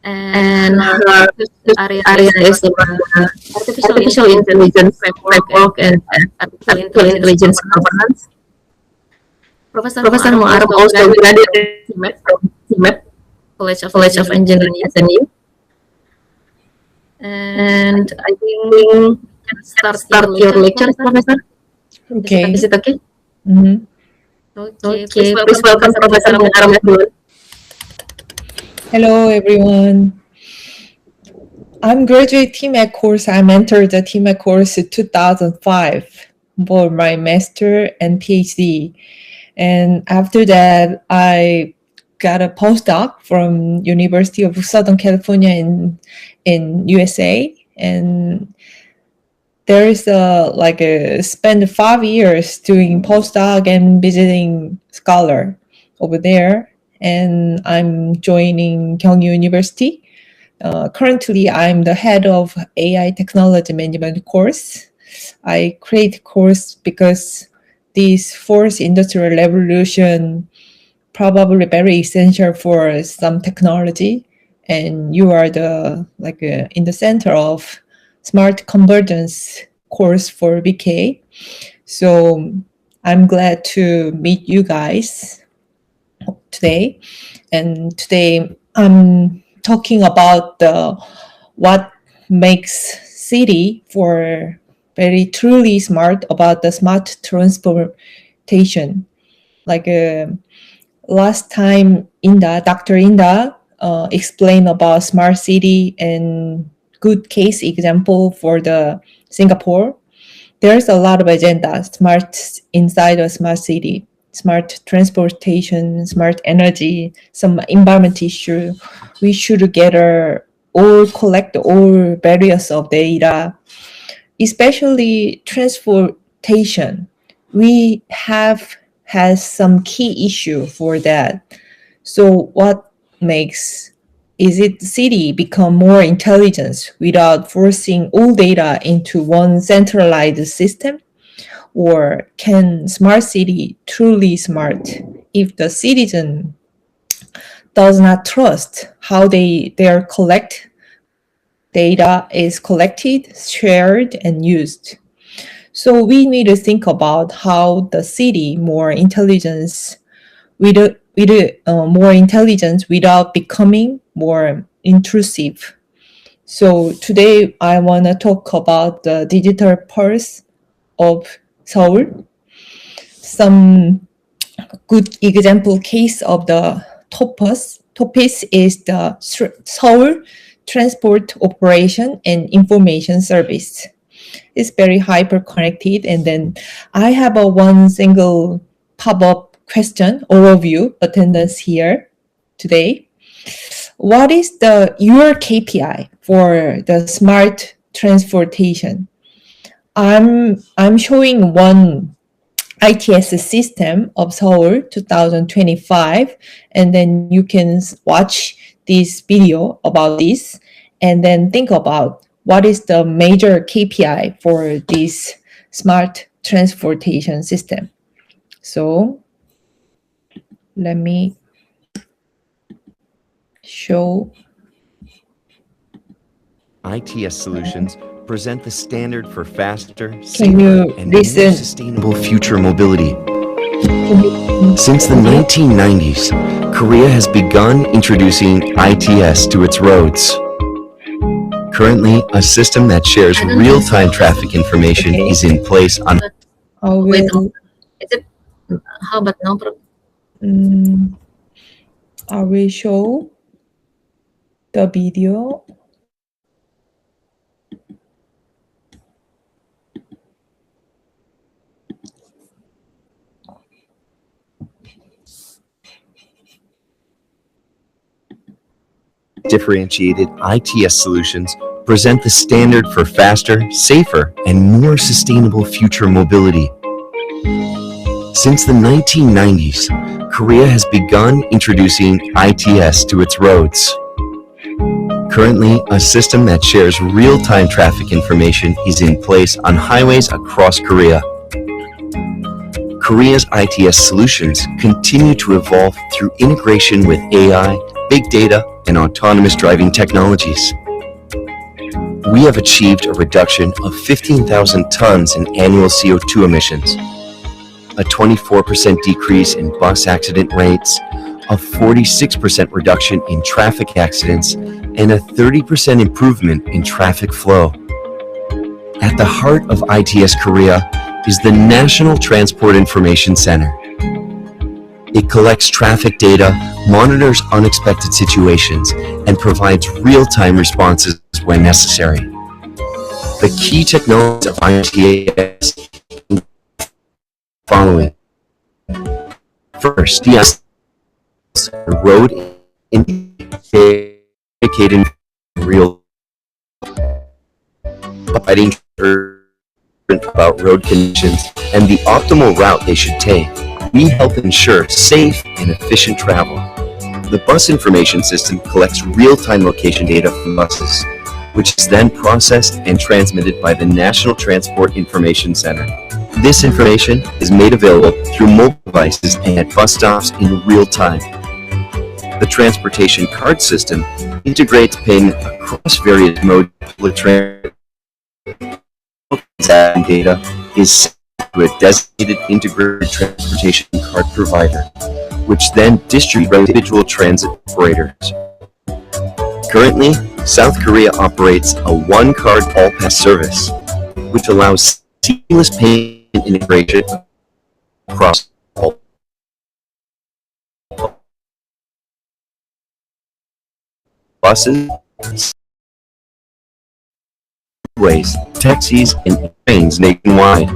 and and her her research area area is is about about artificial artificial intelligence intelligence framework and framework and artificial artificial intelligence intelligence governance. governance. Professor Hong Professor Arum Hong Arum also also graduated from graduated CMAP, from CMAP, College of College of Engineering Engineering SNU, SNU, and and I think you can can start your start your lecture, lecture, Professor. Professor. Okay. Is it okay? Okay, Okay, please welcome Professor Hong Arum, everyone. Hello, everyone. I'm graduate TMAC course. I entered the TMAC course in 2005 for my master and PhD. And after that, I got a postdoc from University of Southern California in USA. And there is a spend 5 years doing postdoc and visiting scholar over there. And I'm joining Kyungyu University. Currently, I'm the head of AI Technology Management course. I create course because this fourth industrial revolution probably very essential for some technology, and you are in the center of smart convergence course for BK. So I'm glad to meet you guys today. And today I'm talking about what makes city for very truly smart about the smart transportation. Last time Dr. Inda explained about smart city and good case example for the Singapore. There's a lot of agenda smart inside a smart city, smart transportation, smart energy, some environment issue. We should gather or collect all various of data, especially transportation. We have has some key issue for that. So what makes is it city become more intelligent without forcing all data into one centralized system? Or can smart city truly smart if the citizen does not trust how their collect data is collected, shared, and used? So we need to think about how the city more intelligence more intelligence without becoming more intrusive. So today I want to talk about the digital pulse of Seoul. Some good example case of the TOPUS. TOPUS is the Seoul Transport Operation and Information Service. It's very hyper connected. And then I have a one single pop-up question overview attendance here today. What is your KPI for the smart transportation? I'm showing one ITS system of Seoul 2025, and then you can watch this video about this, and then think about what is the major KPI for this smart transportation system. So let me show. ITS solutions present the standard for faster, Can safer, you and more listen? sustainable future mobility. Since the 1990s, Korea has begun introducing ITS to its roads. Currently, a system that shares real-time traffic information is in place on. I Wait a will. moment. Is it? How about now? I will show. the video. Differentiated ITS solutions present the standard for faster, safer, and more sustainable future mobility. Since the 1990s, Korea has begun introducing ITS to its roads. Currently, a system that shares real-time traffic information is in place on highways across Korea. Korea's ITS solutions continue to evolve through integration with AI, big data, and autonomous driving technologies. We have achieved a reduction of 15,000 tons in annual CO2 emissions, a 24% decrease in bus accident rates, a 46% reduction in traffic accidents, and a 30% improvement in traffic flow. At the heart of ITS Korea is the National Transport Information Center. It collects traffic data, monitors unexpected situations, and provides real-time responses when necessary. The key technologies of ITS following. First, the road indicating real providing about road conditions and the optimal route they should take. We help ensure safe and efficient travel. The bus information system collects real-time location data from buses, which is then processed and transmitted by the National Transport Information Center. This information is made available through mobile devices and at bus stops in real time. The transportation card system integrates payment across various modes of public transit. Data is sent to a designated integrated transportation card provider, which then distributes individual transit operators. Currently, South Korea operates a one-card all-pass service, which allows seamless payment integration across all buses, subways, taxis, and trains nationwide.